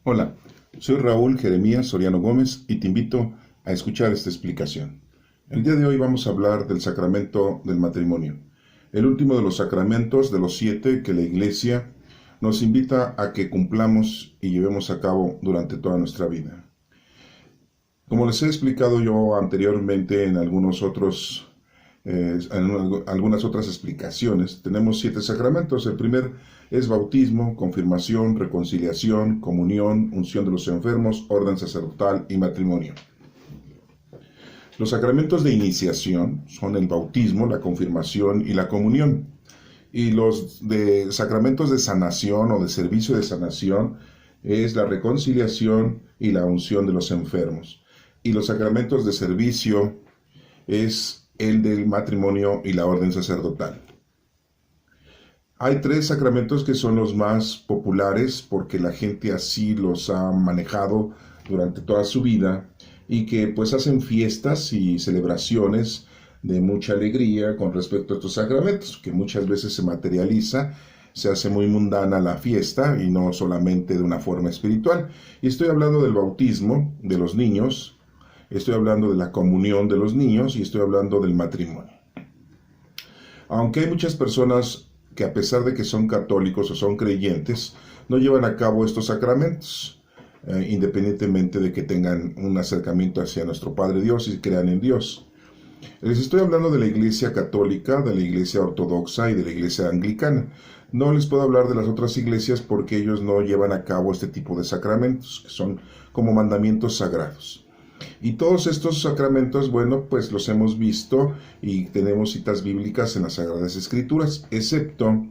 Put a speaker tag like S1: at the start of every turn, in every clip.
S1: Hola, soy Raúl Jeremías Soriano Gómez y te invito a escuchar esta explicación. El día de hoy vamos a hablar del sacramento del matrimonio, el último de los sacramentos de los 7 que la Iglesia nos invita a que cumplamos y llevemos a cabo durante toda nuestra vida. Como les he explicado yo anteriormente en algunas otras explicaciones, tenemos 7 sacramentos. El primer es bautismo, confirmación, reconciliación, comunión, unción de los enfermos, orden sacerdotal y matrimonio. Los sacramentos de iniciación son el bautismo, la confirmación y la comunión. Y los sacramentos de sanación o de servicio de sanación es la reconciliación y la unción de los enfermos. Y los sacramentos de servicio es el del matrimonio y la orden sacerdotal. Hay 3 sacramentos que son los más populares porque la gente así los ha manejado durante toda su vida y que pues hacen fiestas y celebraciones de mucha alegría con respecto a estos sacramentos, que muchas veces se materializa, se hace muy mundana la fiesta y no solamente de una forma espiritual. Y estoy hablando del bautismo de los niños, estoy hablando de la comunión de los niños y estoy hablando del matrimonio. Aunque hay muchas personas que a pesar de que son católicos o son creyentes, no llevan a cabo estos sacramentos, independientemente de que tengan un acercamiento hacia nuestro Padre Dios y crean en Dios. Les estoy hablando de la Iglesia Católica, de la Iglesia Ortodoxa y de la Iglesia Anglicana. No les puedo hablar de las otras iglesias porque ellos no llevan a cabo este tipo de sacramentos, que son como mandamientos sagrados. Y todos estos sacramentos, bueno, pues los hemos visto y tenemos citas bíblicas en las Sagradas Escrituras, excepto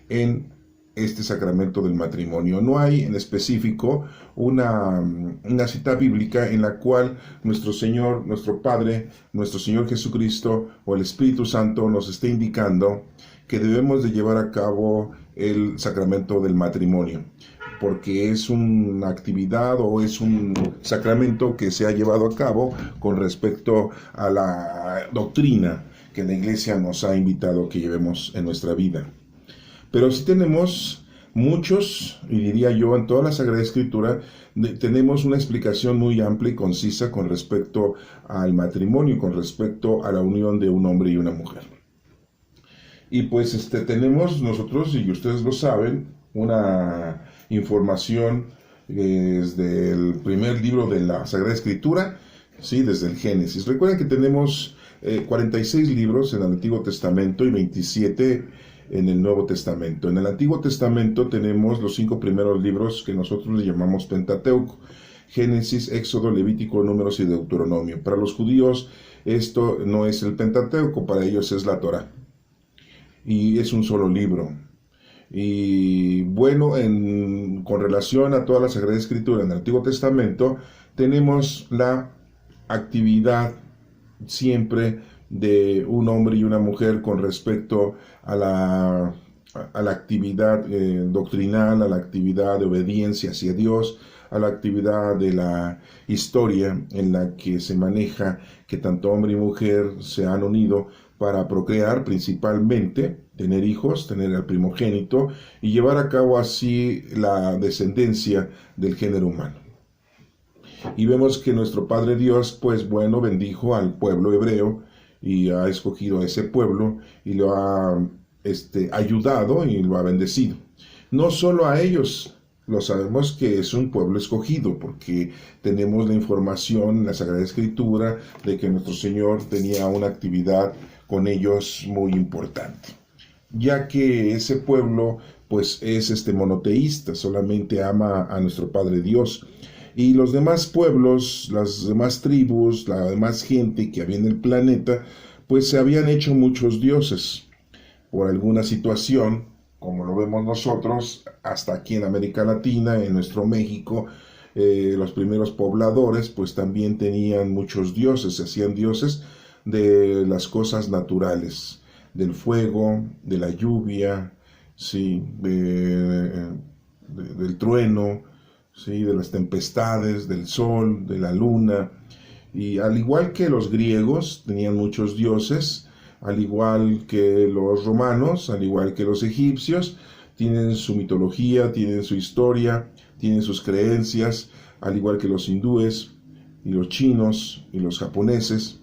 S1: en este sacramento del matrimonio. No hay en específico una cita bíblica en la cual nuestro Señor, nuestro Padre, nuestro Señor Jesucristo o el Espíritu Santo nos esté indicando que debemos de llevar a cabo el sacramento del matrimonio, porque es una actividad o es un sacramento que se ha llevado a cabo con respecto a la doctrina que la Iglesia nos ha invitado a que llevemos en nuestra vida. Pero sí tenemos muchos, y diría yo en toda la Sagrada Escritura, tenemos una explicación muy amplia y concisa con respecto al matrimonio, con respecto a la unión de un hombre y una mujer. Y pues tenemos nosotros, y ustedes lo saben, una información desde el primer libro de la Sagrada Escritura, ¿sí? Desde el Génesis. Recuerden que tenemos 46 libros en el Antiguo Testamento y 27 en el Nuevo Testamento. En el Antiguo Testamento tenemos los 5 primeros libros que nosotros le llamamos Pentateuco: Génesis, Éxodo, Levítico, Números y Deuteronomio. Para los judíos esto no es el Pentateuco, para ellos es la Torá. Y es un solo libro. Y bueno, con relación a toda la Sagrada Escritura en el Antiguo Testamento, tenemos la actividad siempre de un hombre y una mujer con respecto a la actividad doctrinal, a la actividad de obediencia hacia Dios, a la actividad de la historia en la que se maneja que tanto hombre y mujer se han unido para procrear, principalmente tener hijos, tener al primogénito y llevar a cabo así la descendencia del género humano. Y vemos que nuestro Padre Dios, pues bueno, bendijo al pueblo hebreo y ha escogido a ese pueblo y lo ha ayudado y lo ha bendecido. No solo a ellos, lo sabemos que es un pueblo escogido, porque tenemos la información en la Sagrada Escritura de que nuestro Señor tenía una actividad con ellos muy importante, ya que ese pueblo pues es monoteísta, solamente ama a nuestro Padre Dios. Y los demás pueblos, las demás tribus, la demás gente que había en el planeta, pues se habían hecho muchos dioses. Por alguna situación, como lo vemos nosotros, hasta aquí en América Latina, en nuestro México, los primeros pobladores pues también tenían muchos dioses, se hacían dioses de las cosas naturales, del fuego, de la lluvia, ¿sí? Del trueno, ¿sí? De las tempestades, del sol, de la luna. Y al igual que los griegos tenían muchos dioses, al igual que los romanos, al igual que los egipcios, tienen su mitología, tienen su historia, tienen sus creencias, al igual que los hindúes y los chinos y los japoneses.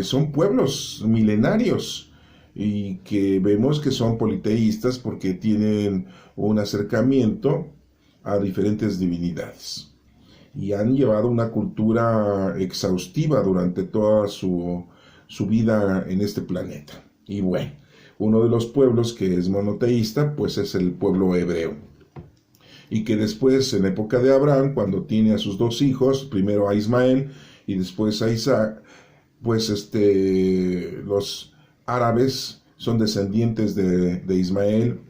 S1: Son pueblos milenarios y que vemos que son politeístas porque tienen un acercamiento a diferentes divinidades y han llevado una cultura exhaustiva durante toda su vida en este planeta. Y bueno, uno de los pueblos que es monoteísta pues es el pueblo hebreo, y que después, en época de Abraham, cuando tiene a sus dos hijos, primero a Ismael y después a Isaac, pues los árabes son descendientes de Ismael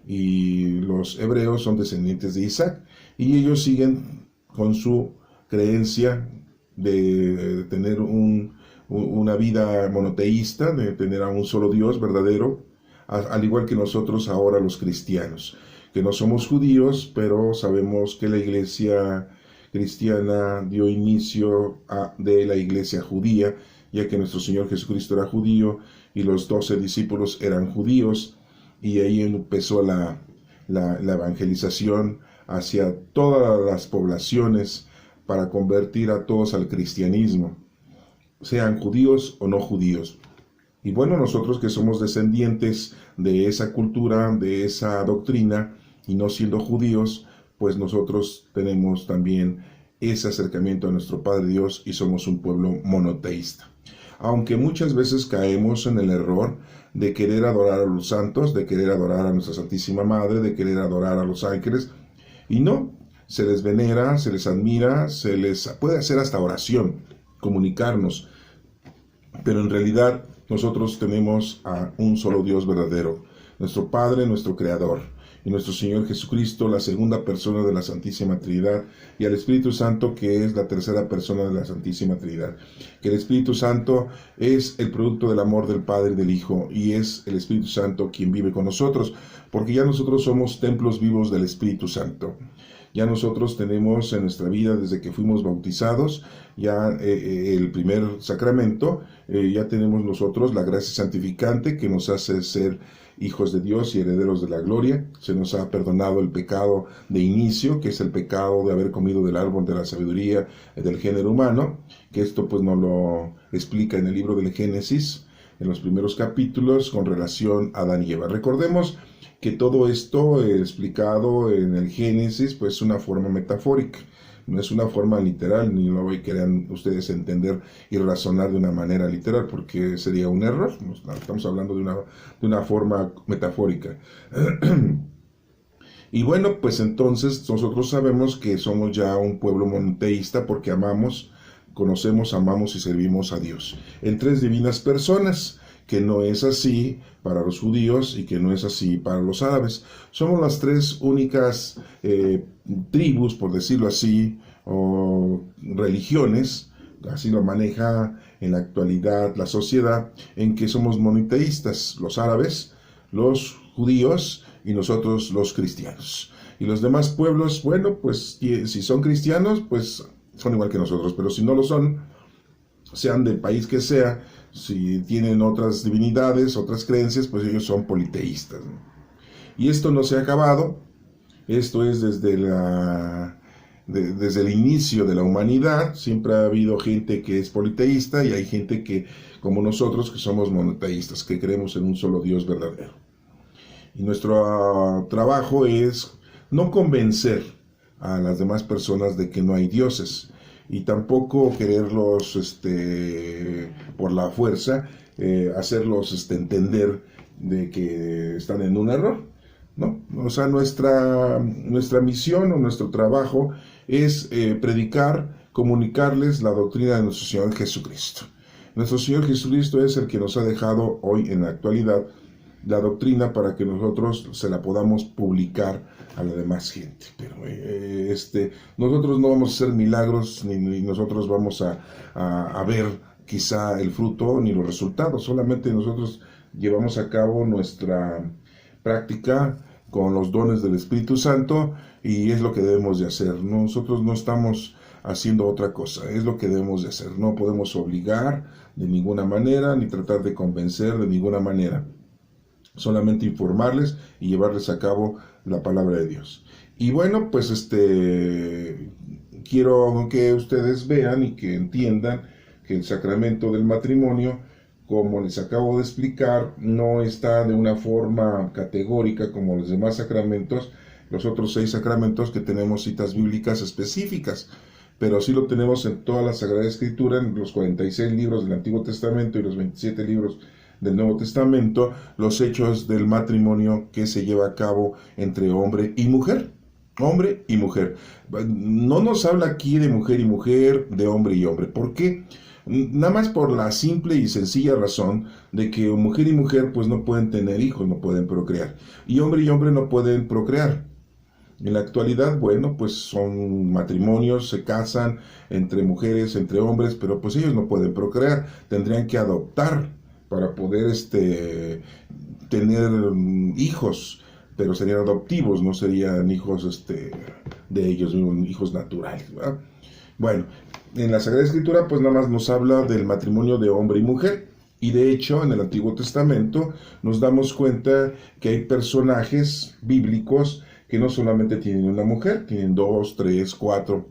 S1: y los hebreos son descendientes de Isaac, y ellos siguen con su creencia de tener una vida monoteísta, de tener a un solo Dios verdadero, al igual que nosotros ahora los cristianos, que no somos judíos, pero sabemos que la iglesia cristiana dio inicio de la iglesia judía, ya que nuestro Señor Jesucristo era judío y los 12 discípulos eran judíos, y ahí empezó la evangelización hacia todas las poblaciones para convertir a todos al cristianismo, sean judíos o no judíos. Y bueno, nosotros que somos descendientes de esa cultura, de esa doctrina, y no siendo judíos, pues nosotros tenemos también ese acercamiento a nuestro Padre Dios y somos un pueblo monoteísta. Aunque muchas veces caemos en el error de querer adorar a los santos, de querer adorar a nuestra Santísima Madre, de querer adorar a los ángeles, y no, se les venera, se les admira, se les puede hacer hasta oración, comunicarnos, pero en realidad nosotros tenemos a un solo Dios verdadero, nuestro Padre, nuestro Creador, y nuestro Señor Jesucristo, la segunda persona de la Santísima Trinidad, y al Espíritu Santo, que es la tercera persona de la Santísima Trinidad. Que el Espíritu Santo es el producto del amor del Padre y del Hijo, y es el Espíritu Santo quien vive con nosotros, porque ya nosotros somos templos vivos del Espíritu Santo. Ya nosotros tenemos en nuestra vida, desde que fuimos bautizados, ya el primer sacramento, ya tenemos nosotros la gracia santificante que nos hace ser hijos de Dios y herederos de la gloria. Se nos ha perdonado el pecado de inicio, que es el pecado de haber comido del árbol de la sabiduría del género humano, que esto pues nos lo explica en el libro del Génesis, en los primeros capítulos, con relación a Adán y Eva. Recordemos que todo esto explicado en el Génesis, pues es una forma metafórica, no es una forma literal, ni lo quieran ustedes entender y razonar de una manera literal, porque sería un error. Estamos hablando de una forma metafórica. Y bueno, pues entonces nosotros sabemos que somos ya un pueblo monoteísta porque amamos, conocemos, amamos y servimos a Dios en tres divinas personas, que no es así para los judíos y que no es así para los árabes. Somos las tres únicas tribus, por decirlo así, o religiones, así lo maneja en la actualidad la sociedad, en que somos monoteístas: los árabes, los judíos y nosotros los cristianos. Y los demás pueblos, bueno, pues si son cristianos, pues son igual que nosotros, pero si no lo son, sean del país que sea, si tienen otras divinidades, otras creencias, pues ellos son politeístas, ¿no? Y esto no se ha acabado. Esto es desde el inicio de la humanidad. Siempre ha habido gente que es politeísta y hay gente que, como nosotros, que somos monoteístas, que creemos en un solo Dios verdadero. Y nuestro trabajo es no convencer a las demás personas de que no hay dioses, y tampoco quererlos por la fuerza hacerlos entender de que están en un error, ¿no? O sea, nuestra misión o nuestro trabajo es predicar, comunicarles la doctrina de nuestro Señor Jesucristo. Nuestro Señor Jesucristo es el que nos ha dejado hoy en la actualidad la doctrina para que nosotros se la podamos publicar a la demás gente. Pero nosotros no vamos a hacer milagros, ni nosotros vamos a ver quizá el fruto ni los resultados. Solamente nosotros llevamos a cabo nuestra práctica con los dones del Espíritu Santo, y es lo que debemos de hacer. Nosotros no estamos haciendo otra cosa, es lo que debemos de hacer. No podemos obligar de ninguna manera, ni tratar de convencer de ninguna manera. solamente informarles y llevarles a cabo la palabra de Dios. Y bueno, pues quiero que ustedes vean y que entiendan que el sacramento del matrimonio, como les acabo de explicar, no está de una forma categórica como los demás sacramentos, los otros 6 sacramentos que tenemos citas bíblicas específicas, pero sí lo tenemos en toda la Sagrada Escritura, en los 46 libros del Antiguo Testamento y los 27 libros del Nuevo Testamento, los hechos del matrimonio que se lleva a cabo entre hombre y mujer. Hombre y mujer. No nos habla aquí de mujer y mujer, de hombre y hombre. ¿Por qué? Nada más por la simple y sencilla razón de que mujer y mujer pues no pueden tener hijos, no pueden procrear. Y hombre no pueden procrear. En la actualidad, bueno, pues son matrimonios, se casan entre mujeres, entre hombres, pero pues ellos no pueden procrear, tendrían que adoptar para poder tener hijos, pero serían adoptivos, no serían hijos de ellos, hijos naturales, ¿verdad? Bueno, en la Sagrada Escritura pues nada más nos habla del matrimonio de hombre y mujer, y de hecho en el Antiguo Testamento nos damos cuenta que hay personajes bíblicos que no solamente tienen una mujer, tienen 2, 3, 4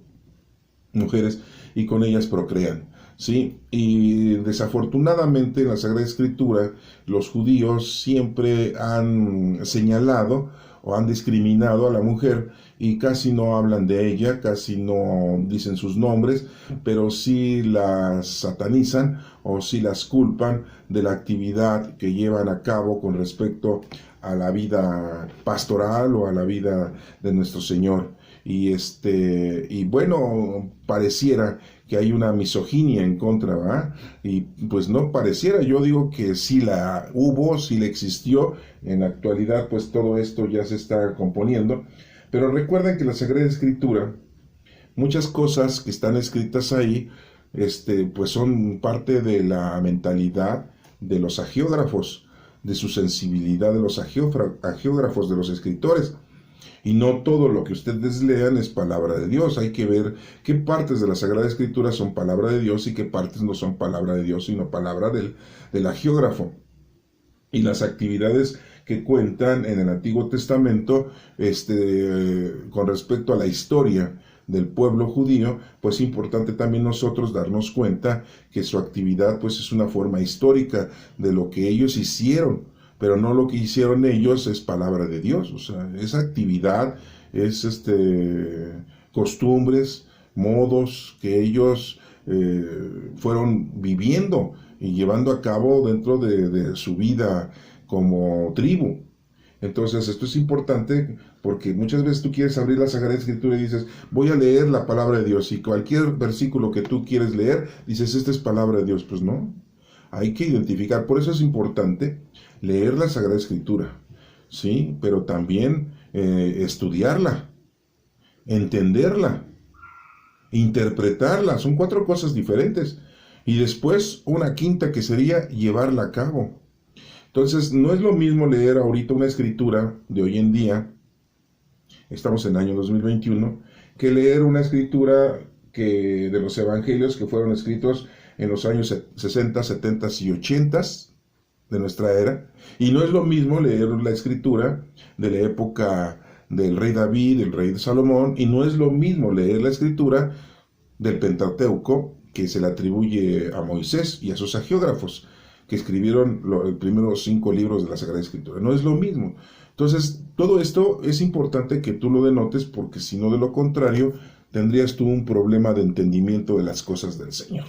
S1: mujeres y con ellas procrean, ¿sí? Y desafortunadamente en la Sagrada Escritura los judíos siempre han señalado o han discriminado a la mujer y casi no hablan de ella, casi no dicen sus nombres, pero sí las satanizan o sí las culpan de la actividad que llevan a cabo con respecto a la vida pastoral o a la vida de nuestro Señor. Y bueno, pareciera que hay una misoginia en contra, ¿verdad? Y pues no pareciera, yo digo que sí la hubo, sí la existió, en la actualidad pues todo esto ya se está componiendo, pero recuerden que la Sagrada Escritura, muchas cosas que están escritas ahí, pues son parte de la mentalidad de los agiógrafos, de su sensibilidad de los agiógrafos, de los escritores. Y no todo lo que ustedes lean es palabra de Dios. Hay que ver qué partes de la Sagrada Escritura son palabra de Dios y qué partes no son palabra de Dios, sino palabra del agiógrafo. Y las actividades que cuentan en el Antiguo Testamento con respecto a la historia del pueblo judío, pues es importante también nosotros darnos cuenta que su actividad pues es una forma histórica de lo que ellos hicieron, pero no lo que hicieron ellos es palabra de Dios. O sea, esa actividad es costumbres, modos que ellos fueron viviendo y llevando a cabo dentro de su vida como tribu. Entonces esto es importante porque muchas veces tú quieres abrir la Sagrada Escritura y dices, voy a leer la palabra de Dios, y cualquier versículo que tú quieres leer, dices, esta es palabra de Dios. Pues no, hay que identificar. Por eso es importante leer la Sagrada Escritura, ¿sí? Pero también estudiarla, entenderla, interpretarla. Son 4 cosas diferentes. Y después una quinta que sería llevarla a cabo. Entonces, no es lo mismo leer ahorita una escritura de hoy en día, estamos en el año 2021, que leer una escritura de los evangelios que fueron escritos en los años 60, 70 y 80 de nuestra era. Y no es lo mismo leer la escritura de la época del rey David, del rey Salomón, y no es lo mismo leer la escritura del Pentateuco, que se le atribuye a Moisés y a sus agiógrafos, que escribieron los primeros 5 libros de la Sagrada Escritura. No es lo mismo. Entonces, todo esto es importante que tú lo denotes, porque si no, de lo contrario, tendrías tú un problema de entendimiento de las cosas del Señor.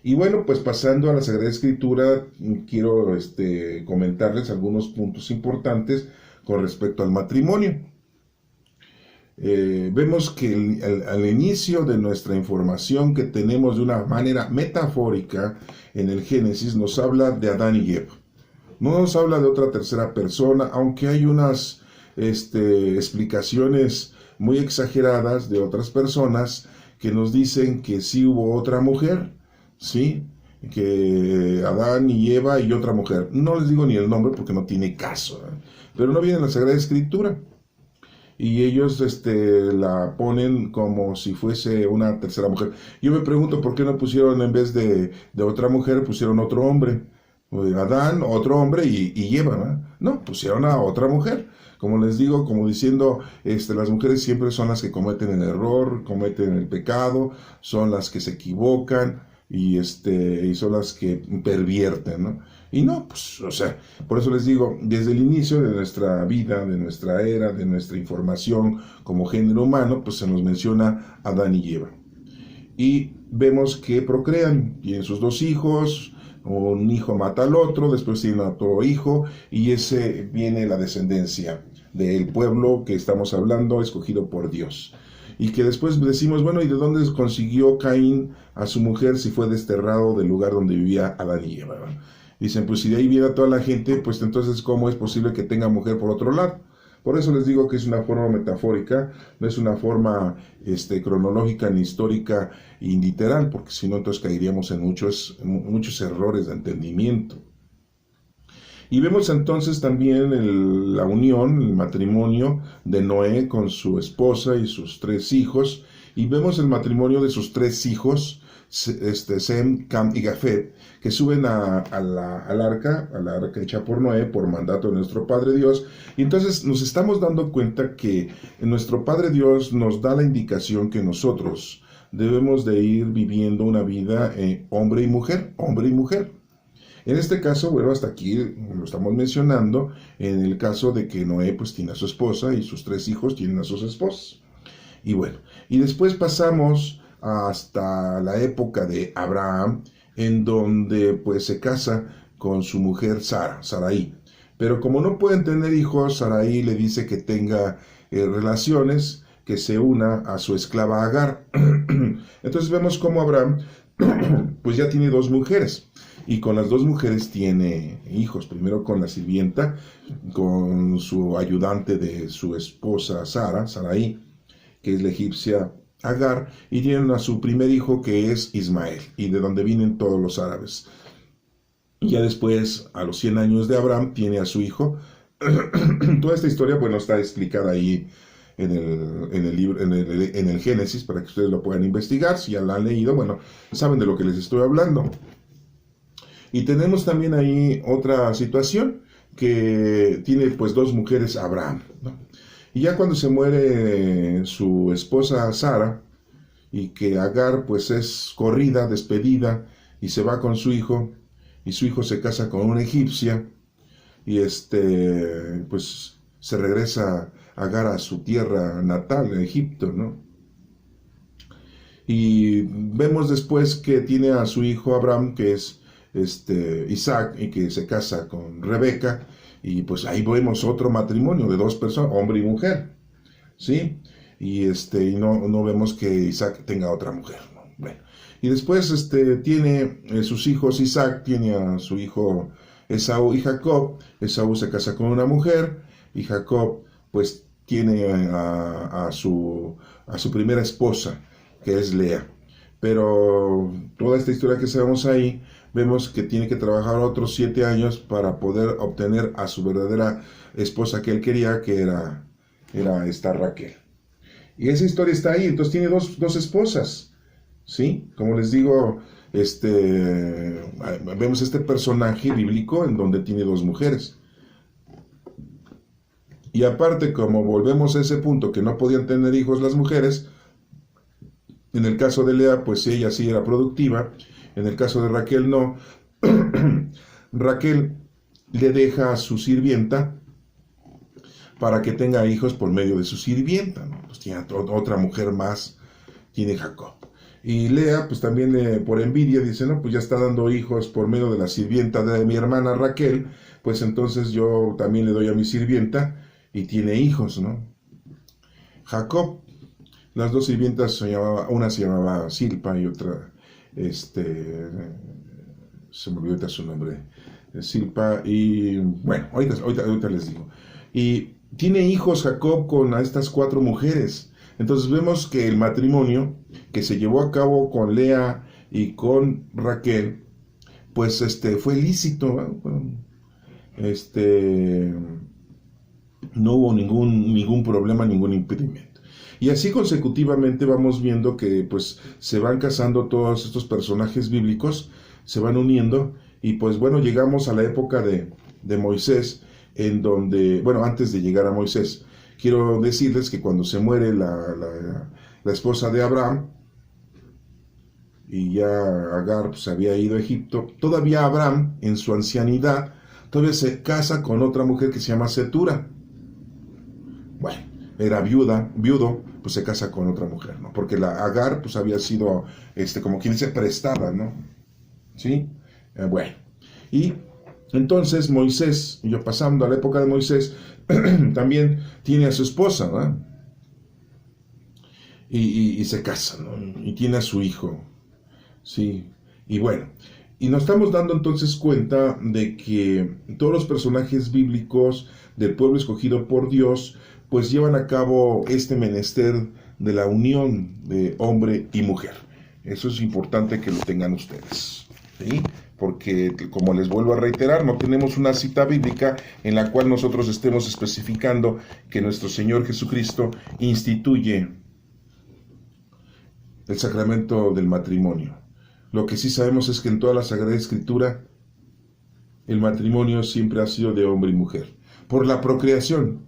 S1: Y bueno, pues pasando a la Sagrada Escritura, quiero comentarles algunos puntos importantes con respecto al matrimonio. Vemos que al inicio de nuestra información que tenemos de una manera metafórica en el Génesis, nos habla de Adán y Eva. No nos habla de otra tercera persona, aunque hay unas explicaciones muy exageradas de otras personas que nos dicen que sí hubo otra mujer, ¿sí? Que Adán y Eva y otra mujer. No les digo ni el nombre porque no tiene caso, ¿eh? Pero no viene en la Sagrada Escritura. Y ellos la ponen como si fuese una tercera mujer. Yo me pregunto por qué no pusieron, en vez de otra mujer, pusieron otro hombre. Adán, otro hombre, y Eva, ¿no? No, pusieron a otra mujer. Como les digo, como diciendo, las mujeres siempre son las que cometen el error, cometen el pecado, son las que se equivocan y son las que pervierten, ¿no? Y no, pues, o sea, por eso les digo, desde el inicio de nuestra vida, de nuestra era, de nuestra información como género humano, pues se nos menciona Adán y Eva. Y vemos que procrean, tienen sus dos hijos, un hijo mata al otro, después tiene otro hijo, y ese viene la descendencia del pueblo que estamos hablando, escogido por Dios. Y que después decimos, bueno, ¿y de dónde consiguió Caín a su mujer si fue desterrado del lugar donde vivía Adán y Eva? Dicen, pues si de ahí viene toda la gente, pues entonces ¿cómo es posible que tenga mujer por otro lado? Por eso les digo que es una forma metafórica, no es una forma cronológica ni histórica y literal, porque si no entonces caeríamos en muchos errores de entendimiento. Y vemos entonces también la unión, el matrimonio de Noé con su esposa y sus 3 hijos, y vemos el matrimonio de sus 3 hijos, Sem, Cam y Jafet, que suben al arca hecha por Noé, por mandato de nuestro Padre Dios. Y entonces nos estamos dando cuenta que nuestro Padre Dios nos da la indicación que nosotros debemos de ir viviendo una vida hombre y mujer. En este caso, bueno, hasta aquí lo estamos mencionando, en el caso de que Noé pues tiene a su esposa y sus 3 hijos tienen a sus esposas. Y bueno, y después pasamos hasta la época de Abraham, en donde pues se casa con su mujer Sarai. Pero como no pueden tener hijos, Sarai le dice que tenga relaciones, que se una a su esclava Agar. Entonces vemos cómo Abraham pues ya tiene 2 mujeres. Y con las 2 mujeres tiene hijos, primero con la sirvienta, con su ayudante de su esposa Sarai, que es la egipcia Agar, y tienen a su primer hijo que es Ismael, y de donde vienen todos los árabes. Y ya después, a los 100 años de Abraham, tiene a su hijo. Toda esta historia, bueno, está explicada ahí en el libro, en el Génesis, para que ustedes lo puedan investigar. Si ya la han leído, bueno, saben de lo que les estoy hablando. Y tenemos también ahí otra situación, que tiene pues 2 mujeres Abraham, ¿no? Y ya cuando se muere su esposa Sara, y que Agar pues es corrida, despedida, y se va con su hijo, y su hijo se casa con una egipcia, y pues se regresa Agar a su tierra natal, en Egipto, ¿no? Y vemos después que tiene a su hijo Abraham, que es Isaac, y que se casa con Rebeca, y pues ahí vemos otro matrimonio de 2 personas, hombre y mujer, ¿sí? Y no vemos que Isaac tenga otra mujer, ¿no? Bueno, y después tiene sus hijos. Isaac tiene a su hijo Esaú y Jacob. Esaú se casa con una mujer, y Jacob pues tiene a su primera esposa, que es Lea. Pero toda esta historia que sabemos ahí, vemos que tiene que trabajar otros 7 años para poder obtener a su verdadera esposa que él quería, que era esta Raquel. Y esa historia está ahí. Entonces tiene dos esposas, ¿sí? Como les digo, vemos este personaje bíblico en donde tiene 2 mujeres. Y aparte, como volvemos a ese punto que no podían tener hijos las mujeres, en el caso de Lea, pues ella sí era productiva. En el caso de Raquel, no. Raquel le deja a su sirvienta para que tenga hijos por medio de su sirvienta, ¿no? Pues tiene otra mujer más, tiene Jacob. Y Lea, pues también por envidia dice, no, pues ya está dando hijos por medio de la sirvienta de mi hermana Raquel, pues entonces yo también le doy a mi sirvienta, y tiene hijos, ¿no? Jacob, las 2 sirvientas, una se llamaba Silpa y otra, se me olvidó ahorita su nombre, Silpa, y bueno, ahorita les digo. Y tiene hijos Jacob con estas 4 mujeres. Entonces vemos que el matrimonio que se llevó a cabo con Lea y con Raquel, pues fue lícito, ¿no? No hubo ningún problema, ningún impedimento. Y así consecutivamente vamos viendo que pues se van casando todos estos personajes bíblicos, se van uniendo, Y pues bueno, llegamos a la época de Moisés, en donde, bueno, antes de llegar a Moisés, quiero decirles que cuando se muere la esposa de Abraham, y ya Agar pues, había ido a Egipto, todavía Abraham, en su ancianidad, todavía se casa con otra mujer que se llama Setura. Bueno, era viudo, pues se casa con otra mujer, ¿no? Porque la Agar, pues había sido, como quien dice, prestada, ¿no? ¿Sí? Bueno, y entonces Moisés, yo pasando a la época de Moisés, también tiene a su esposa, ¿no? Y se casa, ¿no? Y tiene a su hijo, ¿sí? Y bueno, y nos estamos dando entonces cuenta de que todos los personajes bíblicos del pueblo escogido por Dios, pues llevan a cabo este menester de la unión de hombre y mujer. Eso es importante que lo tengan ustedes, ¿sí? Porque, como les vuelvo a reiterar, no tenemos una cita bíblica en la cual nosotros estemos especificando que nuestro Señor Jesucristo instituye el sacramento del matrimonio. Lo que sí sabemos es que en toda la Sagrada Escritura el matrimonio siempre ha sido de hombre y mujer, por la procreación,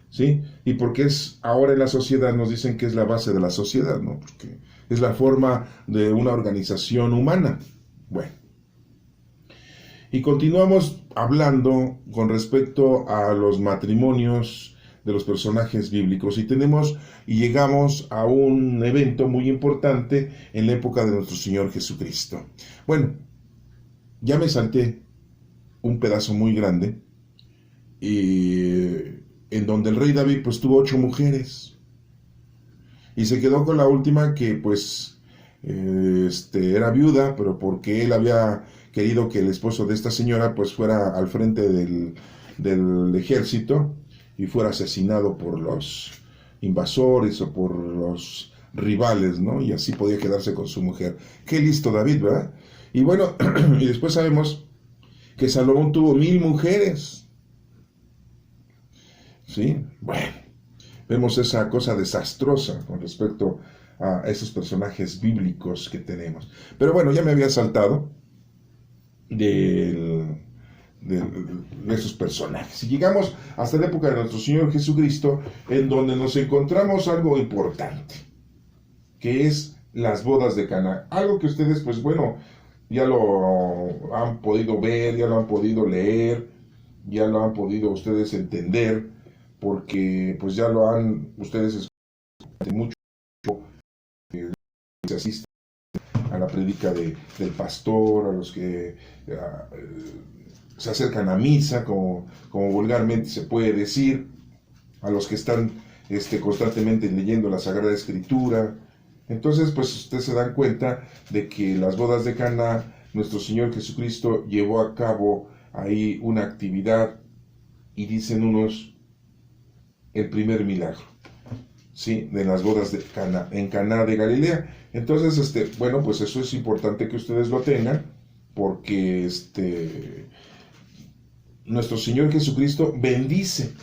S1: ¿sí? Y porque es ahora en la sociedad, nos dicen que es la base de la sociedad, ¿no? Porque es la forma de una organización humana. Bueno, y continuamos hablando con respecto a los matrimonios de los personajes bíblicos, y llegamos a un evento muy importante en la época de nuestro Señor Jesucristo. Bueno, ya me salté un pedazo muy grande, y en donde el rey David pues tuvo 8 mujeres, y se quedó con la última que pues era viuda, pero porque él había querido que el esposo de esta señora pues fuera al frente del ejército y fuera asesinado por los invasores o por los rivales, ¿no? Y así podía quedarse con su mujer. Qué listo David, ¿verdad? Y bueno, y después sabemos que Salomón tuvo 1000 mujeres. ¿Sí? Bueno, vemos esa cosa desastrosa con respecto a esos personajes bíblicos que tenemos. Pero bueno, ya me había saltado de esos personajes. Y llegamos hasta la época de nuestro Señor Jesucristo, en donde nos encontramos algo importante, que es las bodas de Caná. Algo que ustedes, pues bueno, ya lo han podido ver, ya lo han podido leer, ya lo han podido ustedes entender, porque pues ya lo han ustedes escuchado mucho, se asisten a la prédica del pastor, a los que se acercan a misa, como vulgarmente se puede decir, a los que están constantemente leyendo la Sagrada Escritura. Entonces, pues ustedes se dan cuenta de que las bodas de Caná, nuestro Señor Jesucristo llevó a cabo ahí una actividad, y dicen unos, el primer milagro, ¿sí? De las bodas de Caná, en Caná de Galilea. Entonces, bueno, pues eso es importante que ustedes lo tengan, porque nuestro Señor Jesucristo bendice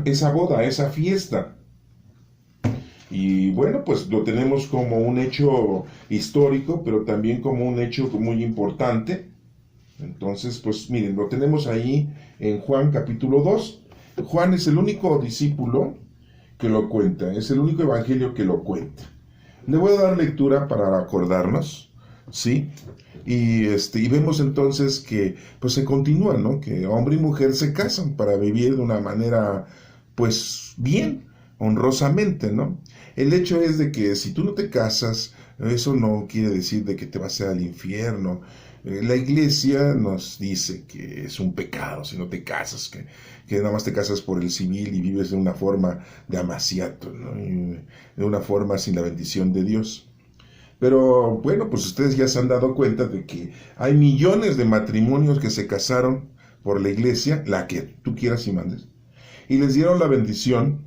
S1: esa boda, esa fiesta. Y bueno, pues lo tenemos como un hecho histórico, pero también como un hecho muy importante. Entonces, pues miren, lo tenemos ahí en Juan capítulo 2. Juan es el único discípulo que lo cuenta, es el único evangelio que lo cuenta. Le voy a dar lectura para acordarnos, ¿sí? Y vemos entonces que pues se continúa, ¿no? Que hombre y mujer se casan para vivir de una manera, pues, bien, honrosamente, ¿no? El hecho es de que si tú no te casas, eso no quiere decir de que te vas a ir al infierno. La iglesia nos dice que es un pecado si no te casas, que nada más te casas por el civil y vives de una forma de amaciato, ¿no? Y de una forma sin la bendición de Dios. Pero bueno, pues ustedes ya se han dado cuenta de que hay millones de matrimonios que se casaron por la iglesia, la que tú quieras y mandes, y les dieron la bendición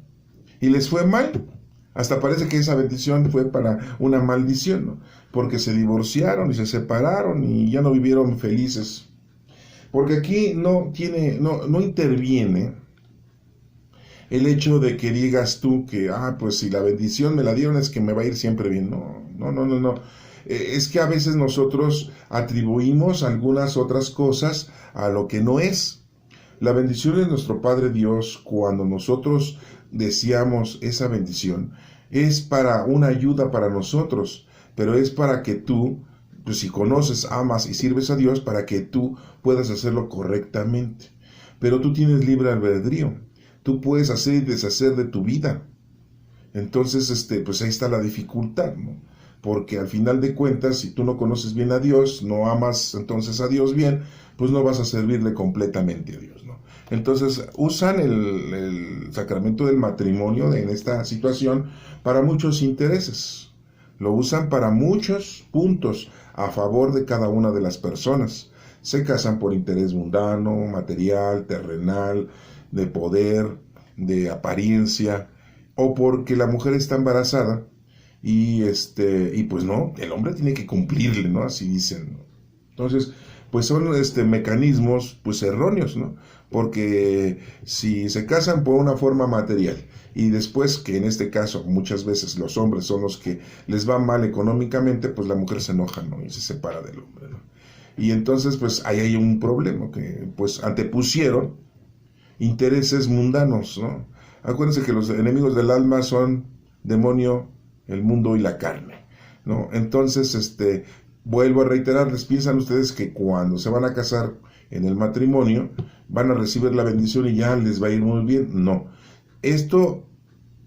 S1: y les fue mal. Hasta parece que esa bendición fue para una maldición, ¿no? Porque se divorciaron y se separaron y ya no vivieron felices. Porque aquí no interviene el hecho de que digas tú que, pues si la bendición me la dieron es que me va a ir siempre bien. No. Es que a veces nosotros atribuimos algunas otras cosas a lo que no es. La bendición de nuestro Padre Dios, cuando nosotros deseamos esa bendición, es para una ayuda para nosotros, pero es para que tú, pues si conoces, amas y sirves a Dios, para que tú puedas hacerlo correctamente. Pero tú tienes libre albedrío, tú puedes hacer y deshacer de tu vida. Entonces, pues ahí está la dificultad, ¿no? Porque al final de cuentas, si tú no conoces bien a Dios, no amas entonces a Dios bien, pues no vas a servirle completamente a Dios, ¿no? Entonces usan el sacramento del matrimonio en esta situación para muchos intereses. Lo usan para muchos puntos a favor de cada una de las personas. Se casan por interés mundano, material, terrenal, de poder, de apariencia, o porque la mujer está embarazada y pues no, el hombre tiene que cumplirle, ¿no? Así dicen, ¿no? Entonces, pues son mecanismos pues erróneos, ¿no? Porque si se casan por una forma material y después, que en este caso muchas veces los hombres son los que les va mal económicamente, pues la mujer se enoja, ¿no? Y se separa del hombre, ¿no? Y entonces pues ahí hay un problema, que pues antepusieron intereses mundanos, ¿no? Acuérdense que los enemigos del alma son demonio, el mundo y la carne, ¿no? Entonces, vuelvo a reiterarles, piensan ustedes que cuando se van a casar en el matrimonio van a recibir la bendición y ya les va a ir muy bien. No. Esto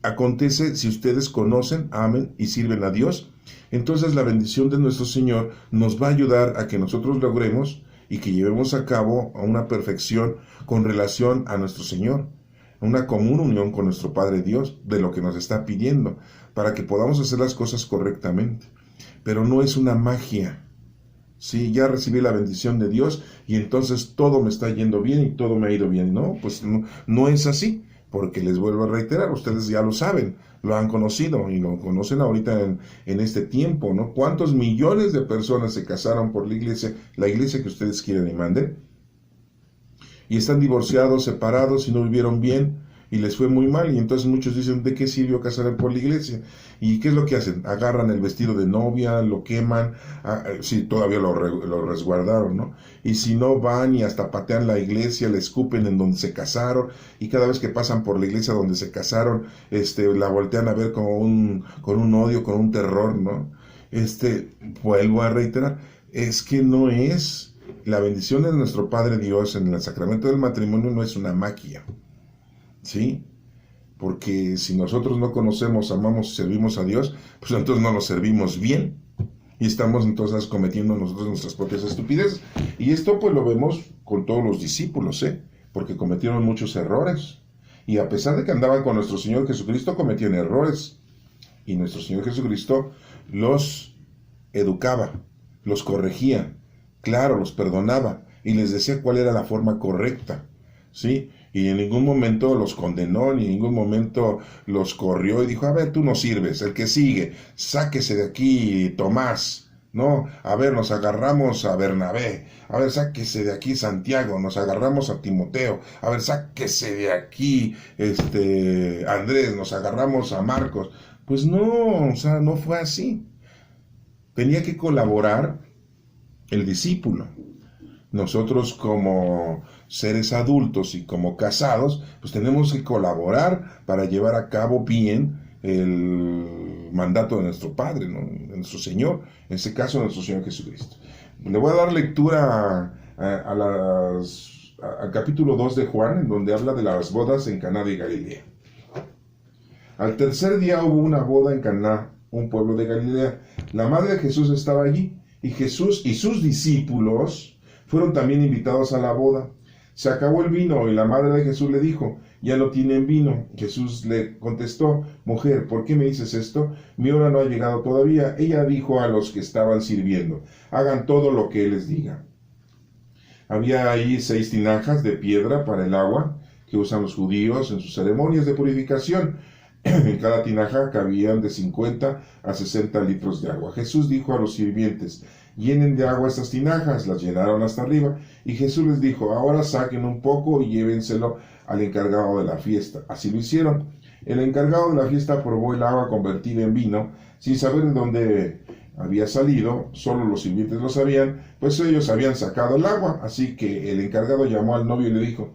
S1: acontece si ustedes conocen, amen y sirven a Dios. Entonces la bendición de nuestro Señor nos va a ayudar a que nosotros logremos y que llevemos a cabo a una perfección con relación a nuestro Señor, una común unión con nuestro Padre Dios, de lo que nos está pidiendo, para que podamos hacer las cosas correctamente. Pero no es una magia. Sí, ya recibí la bendición de Dios y entonces todo me está yendo bien y todo me ha ido bien. No, pues no es así, porque les vuelvo a reiterar, ustedes ya lo saben, lo han conocido y lo conocen ahorita en este tiempo, ¿no? ¿Cuántos millones de personas se casaron por la iglesia que ustedes quieren y manden? Y están divorciados, separados y no vivieron bien y les fue muy mal, y entonces muchos dicen, ¿de qué sirvió casar por la iglesia? ¿Y qué es lo que hacen? Agarran el vestido de novia, lo queman, si todavía lo resguardaron, ¿no? Y si no, van y hasta patean la iglesia, le escupen en donde se casaron, y cada vez que pasan por la iglesia donde se casaron, la voltean a ver con un odio, con un terror, ¿no? Vuelvo a reiterar, es que no es la bendición de nuestro Padre Dios en el sacramento del matrimonio, no es una magia, ¿sí? Porque si nosotros no conocemos, amamos y servimos a Dios, pues entonces no nos servimos bien. Y estamos entonces cometiendo nosotros nuestras propias estupideces. Y esto pues lo vemos con todos los discípulos, porque cometieron muchos errores. Y a pesar de que andaban con nuestro Señor Jesucristo, cometían errores. Y nuestro Señor Jesucristo los educaba, los corregía, claro, los perdonaba y les decía cuál era la forma correcta, ¿sí? Y en ningún momento los condenó, ni en ningún momento los corrió y dijo, a ver, tú no sirves, el que sigue, sáquese de aquí Tomás, ¿no? A ver, nos agarramos a Bernabé, a ver, sáquese de aquí Santiago, nos agarramos a Timoteo, a ver, sáquese de aquí Andrés, nos agarramos a Marcos. Pues no, o sea, no fue así. Tenía que colaborar el discípulo. Nosotros como seres adultos y como casados, pues tenemos que colaborar para llevar a cabo bien el mandato de nuestro Padre, ¿no? De nuestro Señor, en este caso nuestro Señor Jesucristo. Le voy a dar lectura al capítulo 2 de Juan, en donde habla de las bodas en Caná de Galilea. Al tercer día hubo una boda en Caná, un pueblo de Galilea. La madre de Jesús estaba allí, y Jesús y sus discípulos fueron también invitados a la boda. Se acabó el vino y la madre de Jesús le dijo, ya no tienen vino. Jesús le contestó, mujer, ¿por qué me dices esto? Mi hora no ha llegado todavía. Ella dijo a los que estaban sirviendo, hagan todo lo que él les diga. Había ahí 6 tinajas de piedra para el agua que usan los judíos en sus ceremonias de purificación. En cada tinaja cabían de 50 a 60 litros de agua. Jesús dijo a los sirvientes, llenen de agua estas tinajas. Las llenaron hasta arriba, y Jesús les dijo, ahora saquen un poco y llévenselo al encargado de la fiesta. Así lo hicieron. El encargado de la fiesta probó el agua convertida en vino, sin saber de dónde había salido, solo los sirvientes lo sabían, pues ellos habían sacado el agua, así que el encargado llamó al novio y le dijo: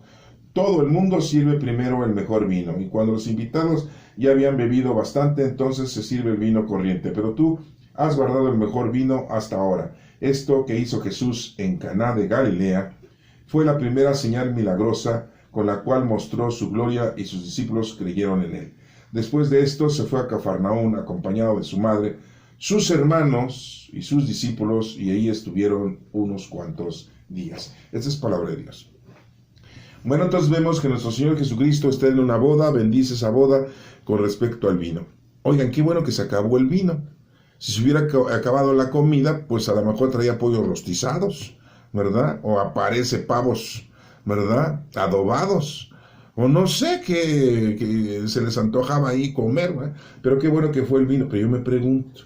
S1: todo el mundo sirve primero el mejor vino, y cuando los invitados ya habían bebido bastante, entonces se sirve el vino corriente, pero tú has guardado el mejor vino hasta ahora. Esto que hizo Jesús en Caná de Galilea fue la primera señal milagrosa con la cual mostró su gloria, y sus discípulos creyeron en él. Después de esto se fue a Cafarnaún acompañado de su madre, sus hermanos y sus discípulos, y ahí estuvieron unos cuantos días. Esta es palabra de Dios. Bueno, entonces vemos que nuestro Señor Jesucristo está en una boda, bendice esa boda con respecto al vino. Oigan, qué bueno que se acabó el vino. Si se hubiera acabado la comida, pues a lo mejor traía pollos rostizados, ¿verdad? O aparece pavos, ¿verdad? Adobados. O no sé, que se les antojaba ahí comer, ¿verdad? Pero qué bueno que fue el vino. Pero yo me pregunto,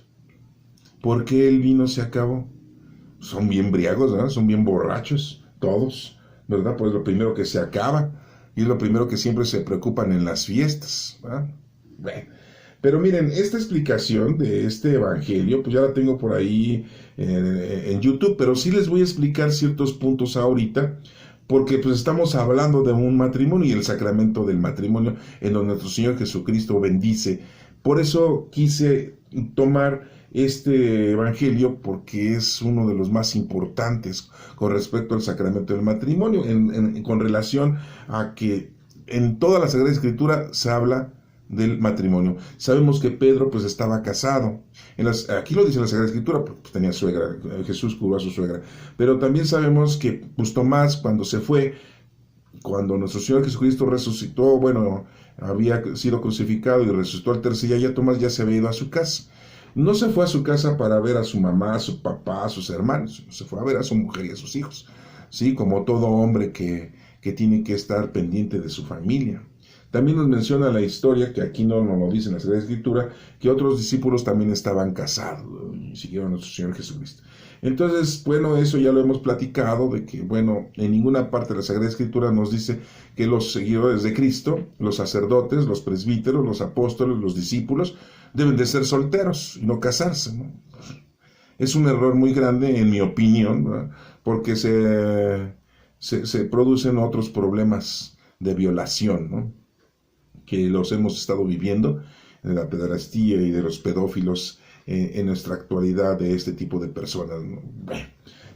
S1: ¿por qué el vino se acabó? Son bien briagos, ¿verdad? Son bien borrachos, todos, ¿verdad? Pues lo primero que se acaba, y es lo primero que siempre se preocupan en las fiestas, ¿verdad? Bueno, pero miren, esta explicación de este evangelio, pues ya la tengo por ahí en YouTube, pero sí les voy a explicar ciertos puntos ahorita, porque pues estamos hablando de un matrimonio y el sacramento del matrimonio, en donde nuestro Señor Jesucristo bendice. Por eso quise tomar este evangelio, porque es uno de los más importantes con respecto al sacramento del matrimonio, con relación a que en toda la Sagrada Escritura se habla del matrimonio. Sabemos que Pedro pues estaba casado. Aquí lo dice la Sagrada Escritura, pues tenía suegra, Jesús curó a su suegra. Pero también sabemos que pues Tomás, cuando se fue, cuando nuestro Señor Jesucristo resucitó, bueno, había sido crucificado y resucitó al tercer día, ya Tomás ya se había ido a su casa. No se fue a su casa para ver a su mamá, a su papá, a sus hermanos, se fue a ver a su mujer y a sus hijos, ¿sí? Como todo hombre que tiene que estar pendiente de su familia. También nos menciona la historia, que aquí no lo dice en la Sagrada Escritura, que otros discípulos también estaban casados y siguieron a nuestro Señor Jesucristo. Entonces, bueno, eso ya lo hemos platicado, de que, bueno, en ninguna parte de la Sagrada Escritura nos dice que los seguidores de Cristo, los sacerdotes, los presbíteros, los apóstoles, los discípulos, deben de ser solteros y no casarse, ¿no? Es un error muy grande, en mi opinión, ¿verdad? Porque se producen otros problemas de violación, ¿no? Que los hemos estado viviendo, de la pederastía y de los pedófilos en nuestra actualidad, de este tipo de personas, ¿no? Bueno,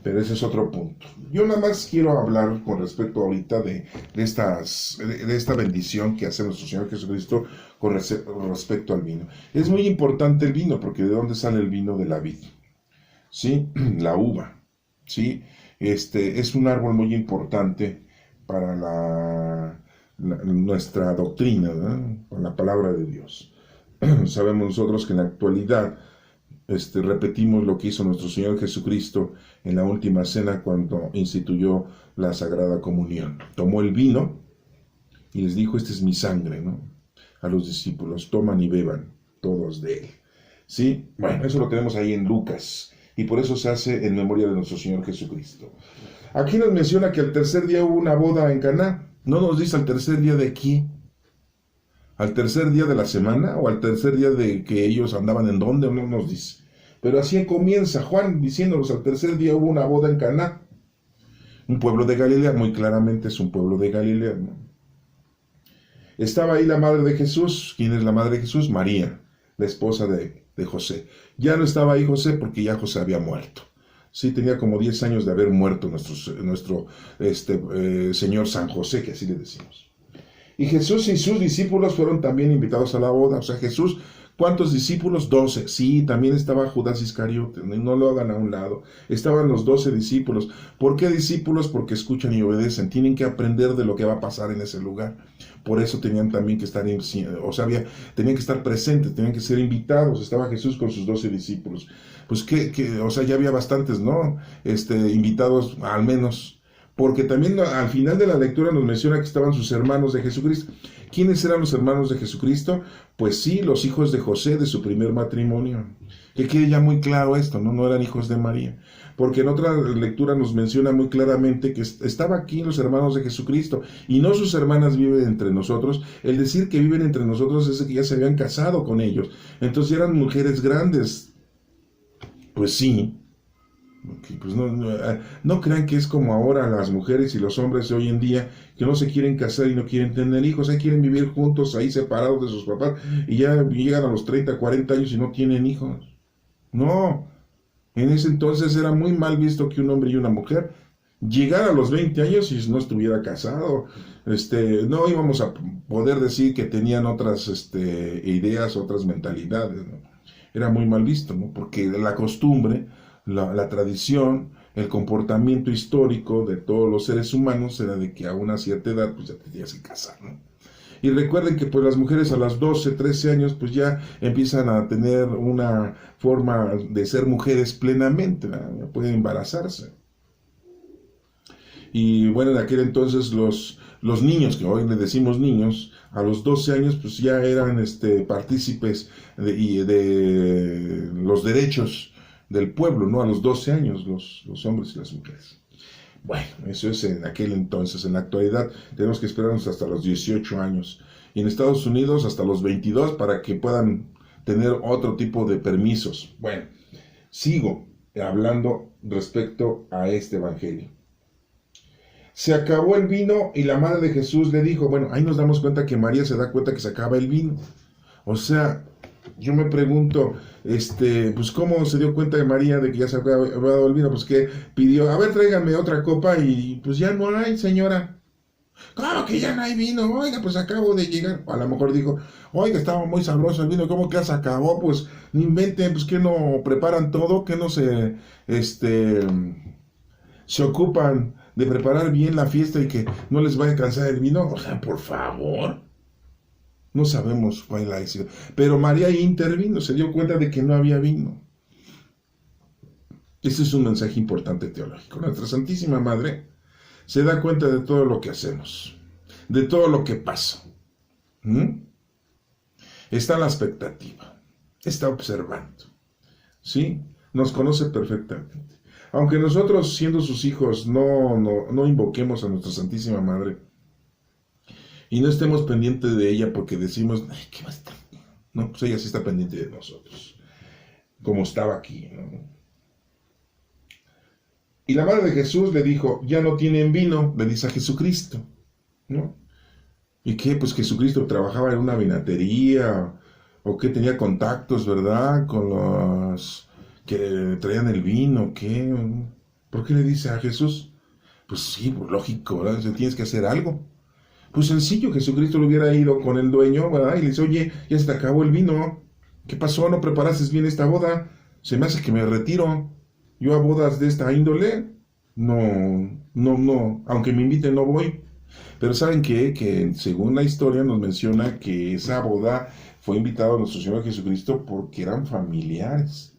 S1: pero ese es otro punto. Yo nada más quiero hablar con respecto ahorita de esta bendición que hace nuestro Señor Jesucristo con respecto al vino. Es muy importante el vino, porque ¿de dónde sale el vino? De la vid, ¿sí? La uva, ¿sí? Es un árbol muy importante para nuestra doctrina, ¿no? Con la palabra de Dios. Sabemos nosotros que en la actualidad repetimos lo que hizo nuestro Señor Jesucristo en la última cena, cuando instituyó la Sagrada Comunión. Tomó el vino y les dijo: esta es mi sangre, ¿no? A los discípulos: toman y beban todos de él, ¿sí? Bueno, eso lo tenemos ahí en Lucas, y por eso se hace en memoria de nuestro Señor Jesucristo. Aquí nos menciona que al tercer día hubo una boda en Caná. No nos dice al tercer día de aquí, al tercer día de la semana, o al tercer día de que ellos andaban en dónde, no nos dice. Pero así comienza Juan diciéndonos: al tercer día hubo una boda en Caná, un pueblo de Galilea. Muy claramente es un pueblo de Galilea, ¿no? Estaba ahí la madre de Jesús. ¿Quién es la madre de Jesús? María, la esposa de José. Ya no estaba ahí José, porque ya José había muerto. Sí, tenía como 10 años de haber muerto nuestro Señor San José, que así le decimos. Y Jesús y sus discípulos fueron también invitados a la boda. O sea, Jesús, ¿cuántos discípulos? 12. Sí, también estaba Judas Iscariote, no lo hagan a un lado. Estaban los 12 discípulos. ¿Por qué discípulos? Porque escuchan y obedecen. Tienen que aprender de lo que va a pasar en ese lugar. Por eso tenían también que estar, tenían que estar presentes, tenían que ser invitados. Estaba Jesús con sus 12 discípulos. Pues o sea, ya había bastantes, ¿no? Invitados, al menos. Porque también al final de la lectura nos menciona que estaban sus hermanos de Jesucristo. ¿Quiénes eran los hermanos de Jesucristo? Pues sí, los hijos de José, de su primer matrimonio. Que quede ya muy claro esto, ¿no? No eran hijos de María. Porque en otra lectura nos menciona muy claramente que estaba aquí los hermanos de Jesucristo, y no sus hermanas viven entre nosotros. El decir que viven entre nosotros es que ya se habían casado con ellos. Entonces eran mujeres grandes. Pues sí. Pues no crean que es como ahora las mujeres y los hombres de hoy en día que no se quieren casar y no quieren tener hijos, ahí quieren vivir juntos, ahí separados de sus papás y ya llegan a los 30, 40 años y no tienen hijos. No, en ese entonces era muy mal visto que un hombre y una mujer llegara a los 20 años y no estuviera casado. No íbamos a poder decir que tenían otras ideas, otras mentalidades, ¿no? Era muy mal visto, ¿no? Porque la costumbre, la tradición, el comportamiento histórico de todos los seres humanos era de que a una cierta edad pues ya te tenías que casar, ¿no? Y recuerden que pues las mujeres a los 12, 13 años pues ya empiezan a tener una forma de ser mujeres plenamente, ¿no? Ya pueden embarazarse. Y bueno, en aquel entonces los niños, que hoy le decimos niños, a los 12 años pues ya eran partícipes de los derechos del pueblo, ¿no? A los 12 años los hombres y las mujeres. Bueno, eso es en aquel entonces. En la actualidad tenemos que esperarnos hasta los 18 años. Y en Estados Unidos hasta los 22 para que puedan tener otro tipo de permisos. Bueno, sigo hablando respecto a este evangelio. Se acabó el vino y la madre de Jesús le dijo, bueno, ahí nos damos cuenta que María se da cuenta que se acaba el vino. O sea, yo me pregunto, pues cómo se dio cuenta de María de que ya se había acabado el vino, pues que pidió, a ver, tráiganme otra copa y pues ya no hay, señora. ¿Cómo que ya no hay vino? Oiga, pues acabo de llegar. A lo mejor dijo, oiga, estaba muy sabroso el vino, ¿cómo que ya se acabó? Pues no inventen, pues que no preparan todo, que no se ocupan de preparar bien la fiesta y que no les vaya a cansar el vino. O sea, por favor. No sabemos cuál la decisión. Pero María intervino, se dio cuenta de que no había vino. Este es un mensaje importante teológico. Nuestra Santísima Madre se da cuenta de todo lo que hacemos, de todo lo que pasa. Está en la expectativa, está observando. ¿Sí? Nos conoce perfectamente. Aunque nosotros, siendo sus hijos, no invoquemos a nuestra Santísima Madre y no estemos pendientes de ella porque decimos, ay, ¿qué va a estar? No, pues ella sí está pendiente de nosotros, como estaba aquí, ¿no? Y la madre de Jesús le dijo, ya no tienen vino, le dice a Jesucristo, ¿no? ¿Y qué? Pues Jesucristo trabajaba en una vinatería, o que tenía contactos, ¿verdad? Con los que traían el vino, ¿qué? ¿Por qué le dice a Jesús? Pues sí, pues lógico, ¿verdad? Tienes que hacer algo. Pues sencillo, Jesucristo le hubiera ido con el dueño, ¿verdad? Y le dice, oye, ya se te acabó el vino. ¿Qué pasó? ¿No preparaste bien esta boda? Se me hace que me retiro. Yo a bodas de esta índole, no. Aunque me inviten, no voy. Pero ¿saben qué? Que según la historia nos menciona que esa boda fue invitado a nuestro Señor Jesucristo porque eran familiares.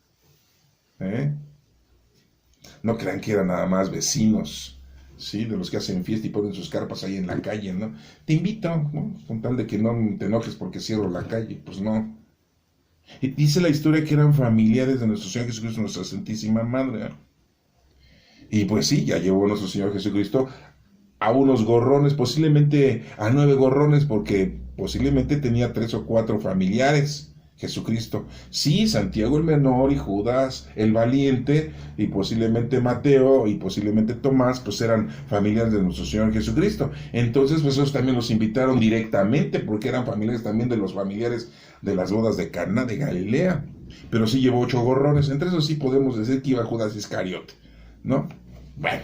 S1: No crean que eran nada más vecinos, ¿sí? De los que hacen fiesta y ponen sus carpas ahí en la calle, ¿no? Te invito, ¿no? Con tal de que no te enojes porque cierro la calle, pues no. Y dice la historia que eran familiares de nuestro Señor Jesucristo, nuestra Santísima Madre. Y pues sí, ya llevó nuestro Señor Jesucristo a unos gorrones, posiblemente a 9 gorrones, porque posiblemente tenía 3 o 4 familiares. Jesucristo. Sí, Santiago el menor y Judas el valiente y posiblemente Mateo y posiblemente Tomás pues eran familiares de nuestro Señor Jesucristo. Entonces pues esos también los invitaron directamente porque eran familiares también de los familiares de las bodas de Caná de Galilea. Pero sí llevó 8 gorrones. Entre esos sí podemos decir que iba Judas Iscariote, ¿no? Bueno.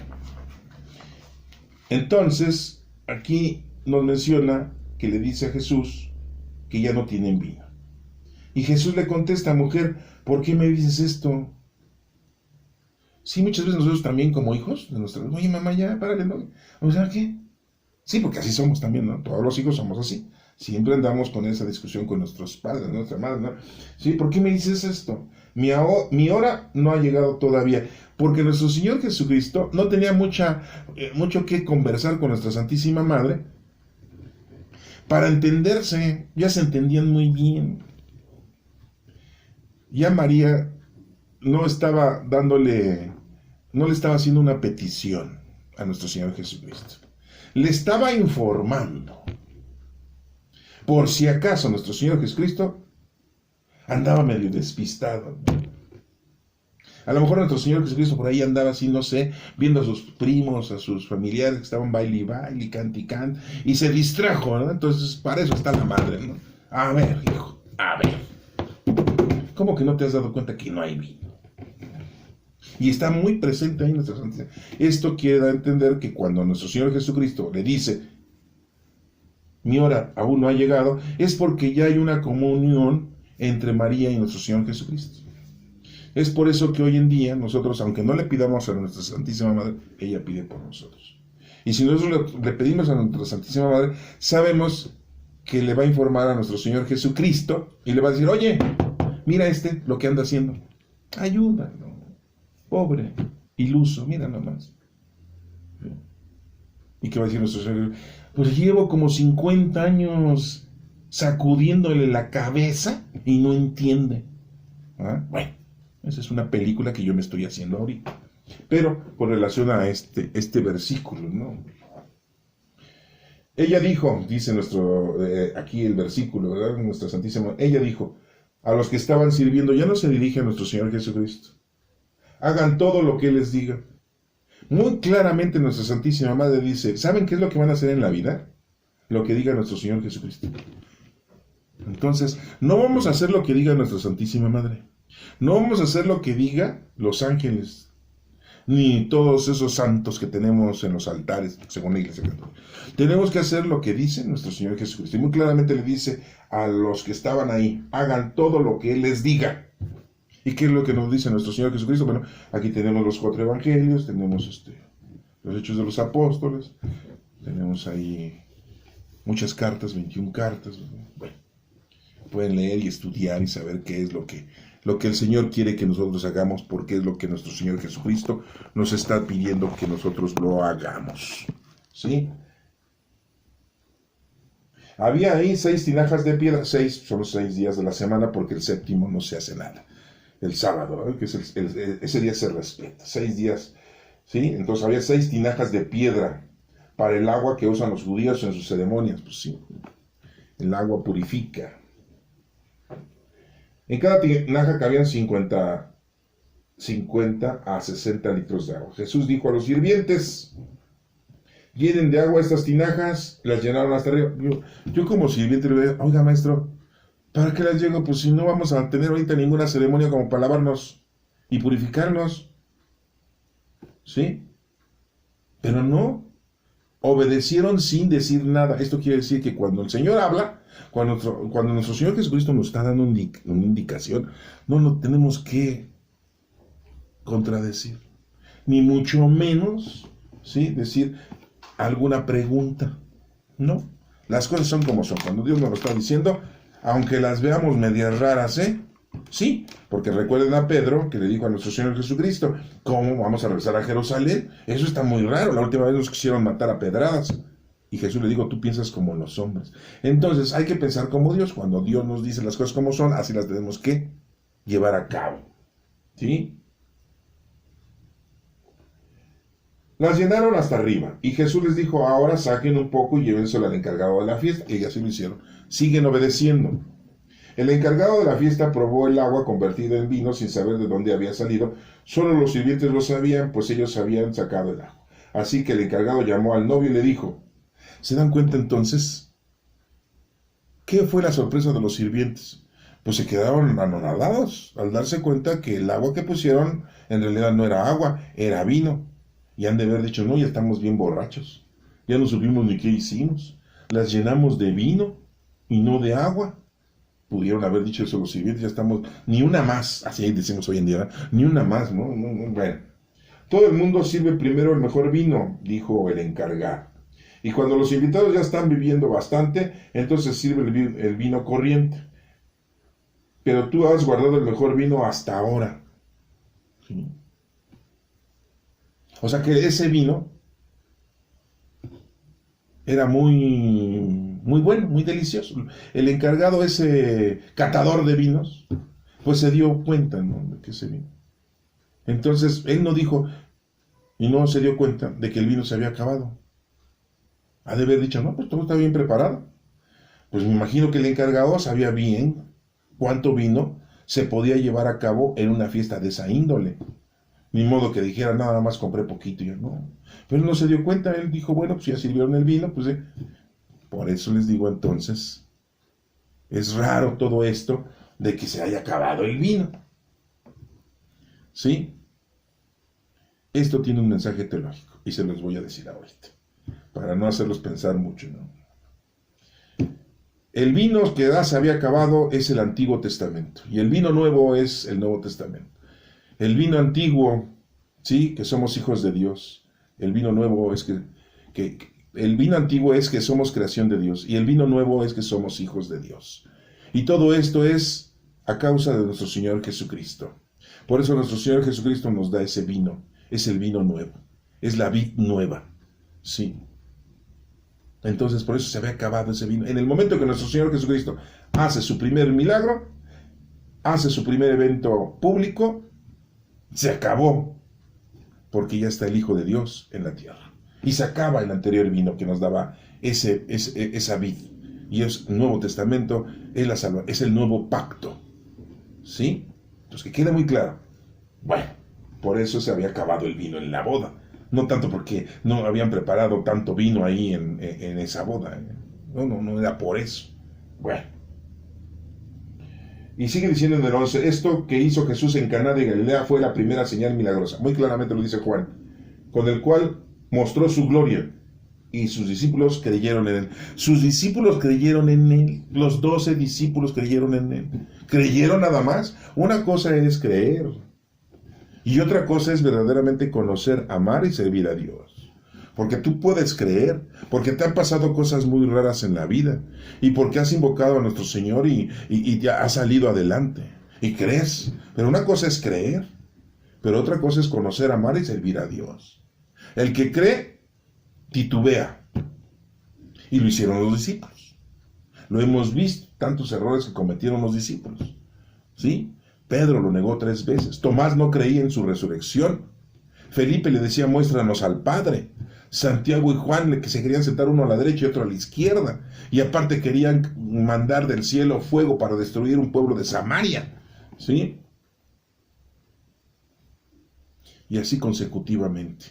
S1: Entonces aquí nos menciona que le dice a Jesús que ya no tienen vino. Y Jesús le contesta, mujer, ¿por qué me dices esto? Sí, muchas veces nosotros también como hijos de nuestra, oye mamá, ya, párale, ¿no? O sea, ¿qué? Sí, porque así somos también, ¿no? Todos los hijos somos así. Siempre andamos con esa discusión con nuestros padres, nuestra madre, ¿no? Sí, ¿por qué me dices esto? Mi hora no ha llegado todavía, porque nuestro Señor Jesucristo no tenía mucho que conversar con nuestra Santísima Madre para entenderse, ya se entendían muy bien. Ya María no le estaba haciendo una petición a nuestro Señor Jesucristo. Le estaba informando. Por si acaso nuestro Señor Jesucristo andaba medio despistado. A lo mejor nuestro Señor Jesucristo por ahí andaba así, no sé, viendo a sus primos, a sus familiares que estaban baile y baile, cante y cante, y se distrajo, ¿no? Entonces, para eso está la madre, ¿no? A ver, hijo, a ver. ¿Cómo que no te has dado cuenta que no hay vino? Y está muy presente ahí en nuestra santidad. Esto quiere dar a entender que cuando nuestro Señor Jesucristo le dice, mi hora aún no ha llegado, es porque ya hay una comunión entre María y nuestro Señor Jesucristo. Es por eso que hoy en día nosotros, aunque no le pidamos a nuestra Santísima Madre, ella pide por nosotros. Y si nosotros le pedimos a nuestra Santísima Madre, sabemos que le va a informar a nuestro Señor Jesucristo y le va a decir, oye, mira lo que anda haciendo. Ayúdalo. Pobre, iluso, mira nomás. ¿Y qué va a decir nuestro Señor? Pues llevo como 50 años sacudiéndole la cabeza y no entiende. ¿Ah? Bueno, esa es una película que yo me estoy haciendo ahorita. Pero con relación a este versículo, ¿no? Ella dijo, dice aquí el versículo, ¿verdad? Nuestra Santísima, ella dijo, a los que estaban sirviendo, ya no se dirige a nuestro Señor Jesucristo. Hagan todo lo que Él les diga. Muy claramente nuestra Santísima Madre dice, ¿saben qué es lo que van a hacer en la vida? Lo que diga nuestro Señor Jesucristo. Entonces, no vamos a hacer lo que diga nuestra Santísima Madre. No vamos a hacer lo que diga los ángeles, ni todos esos santos que tenemos en los altares, según la Iglesia Católica. Tenemos que hacer lo que dice nuestro Señor Jesucristo. Y muy claramente le dice a los que estaban ahí, hagan todo lo que Él les diga. ¿Y qué es lo que nos dice nuestro Señor Jesucristo? Bueno, aquí tenemos los 4 evangelios, tenemos los Hechos de los Apóstoles, tenemos ahí muchas cartas, 21 cartas. Bueno, pueden leer y estudiar y saber qué es lo que el Señor quiere que nosotros hagamos, porque es lo que nuestro Señor Jesucristo nos está pidiendo que nosotros lo hagamos. ¿Sí? Había ahí 6 tinajas de piedra, 6 son los 6 días de la semana, porque el séptimo no se hace nada. El sábado, ¿no? Que es ese día se respeta, 6 días, ¿sí? Entonces había 6 tinajas de piedra para el agua que usan los judíos en sus ceremonias, pues sí, el agua purifica. En cada tinaja cabían 50 a 60 litros de agua. Jesús dijo a los sirvientes, llenen de agua estas tinajas, las llenaron hasta arriba. Yo como sirviente le digo, oiga maestro, ¿para qué las lleno? Pues si no vamos a tener ahorita ninguna ceremonia como para lavarnos y purificarnos. ¿Sí? Pero no. Obedecieron sin decir nada. Esto quiere decir que cuando el Señor habla, cuando nuestro Señor Jesucristo nos está dando una indicación, no lo tenemos que contradecir. Ni mucho menos, ¿sí? Decir alguna pregunta. No. Las cosas son como son. Cuando Dios nos lo está diciendo, aunque las veamos medias raras, sí, porque recuerden a Pedro que le dijo a nuestro Señor Jesucristo, ¿cómo vamos a regresar a Jerusalén? Eso está muy raro, la última vez nos quisieron matar a pedradas. Y Jesús le dijo, tú piensas como los hombres. Entonces hay que pensar como Dios. Cuando Dios nos dice las cosas como son, así las tenemos que llevar a cabo. ¿Sí? Las llenaron hasta arriba, y Jesús les dijo, ahora saquen un poco y llévenselo al encargado de la fiesta, y así lo hicieron. Siguen obedeciendo. El encargado de la fiesta probó el agua convertida en vino sin saber de dónde había salido. Solo los sirvientes lo sabían, pues ellos habían sacado el agua. Así que el encargado llamó al novio y le dijo, ¿se dan cuenta entonces? ¿Qué fue la sorpresa de los sirvientes? Pues se quedaron anonadados al darse cuenta que el agua que pusieron en realidad no era agua, era vino. Y han de haber dicho, no, ya estamos bien borrachos. Ya no supimos ni qué hicimos. Las llenamos de vino y no de agua. Pudieron haber dicho eso los sirvientes, ya estamos, ni una más, así decimos hoy en día, ¿verdad? Ni una más, ¿no? Bueno. Todo el mundo sirve primero el mejor vino, dijo el encargado. Y cuando los invitados ya están bebiendo bastante, entonces sirve el vino corriente. Pero tú has guardado el mejor vino hasta ahora. ¿Sí? O sea que ese vino era muy bueno, muy delicioso. El encargado, ese catador de vinos, pues se dio cuenta, ¿no?, de que ese vino. Entonces, él no dijo, y no se dio cuenta de que el vino se había acabado. Ha de haber dicho, no, pues todo está bien preparado. Pues me imagino que el encargado sabía bien cuánto vino se podía llevar a cabo en una fiesta de esa índole. Ni modo que dijera, nada más compré poquito, y yo no. Pero él no se dio cuenta, él dijo, bueno, pues ya sirvieron el vino, pues por eso les digo entonces, es raro todo esto de que se haya acabado el vino. ¿Sí? Esto tiene un mensaje teológico, y se los voy a decir ahorita, para no hacerlos pensar mucho, ¿no? El vino que ya se había acabado es el Antiguo Testamento, y el vino nuevo es el Nuevo Testamento. El vino antiguo, sí, que somos hijos de Dios. El vino nuevo es el vino antiguo es que somos creación de Dios, y el vino nuevo es que somos hijos de Dios. Y todo esto es a causa de nuestro Señor Jesucristo. Por eso nuestro Señor Jesucristo nos da ese vino, es el vino nuevo, es la vid nueva, sí. Entonces, por eso se había acabado ese vino. En el momento que nuestro Señor Jesucristo hace su primer milagro, hace su primer evento público, se acabó, porque ya está el Hijo de Dios en la tierra. Y se acaba el anterior vino que nos daba esa vid. Y es el Nuevo Testamento, es el nuevo pacto. ¿Sí? Entonces, que quede muy claro. Bueno, por eso se había acabado el vino en la boda. No tanto porque no habían preparado tanto vino ahí en esa boda. No era por eso. Bueno. Y sigue diciendo en el 11, esto que hizo Jesús en Caná de Galilea fue la primera señal milagrosa. Muy claramente lo dice Juan. Con el cual mostró su gloria. Y sus discípulos creyeron en él. Sus discípulos creyeron en él. Los 12 discípulos creyeron en él. ¿Creyeron nada más? Una cosa es creer. Y otra cosa es verdaderamente conocer, amar y servir a Dios. Porque tú puedes creer, porque te han pasado cosas muy raras en la vida, y porque has invocado a nuestro Señor y ya has salido adelante, y crees. Pero una cosa es creer, pero otra cosa es conocer, amar y servir a Dios. El que cree, titubea. Y lo hicieron los discípulos. Lo hemos visto, tantos errores que cometieron los discípulos. ¿Sí? Pedro lo negó 3 veces. Tomás no creía en su resurrección. Felipe le decía, muéstranos al Padre. Santiago y Juan, que se querían sentar uno a la derecha y otro a la izquierda. Y aparte querían mandar del cielo fuego para destruir un pueblo de Samaria. ¿Sí? Y así consecutivamente.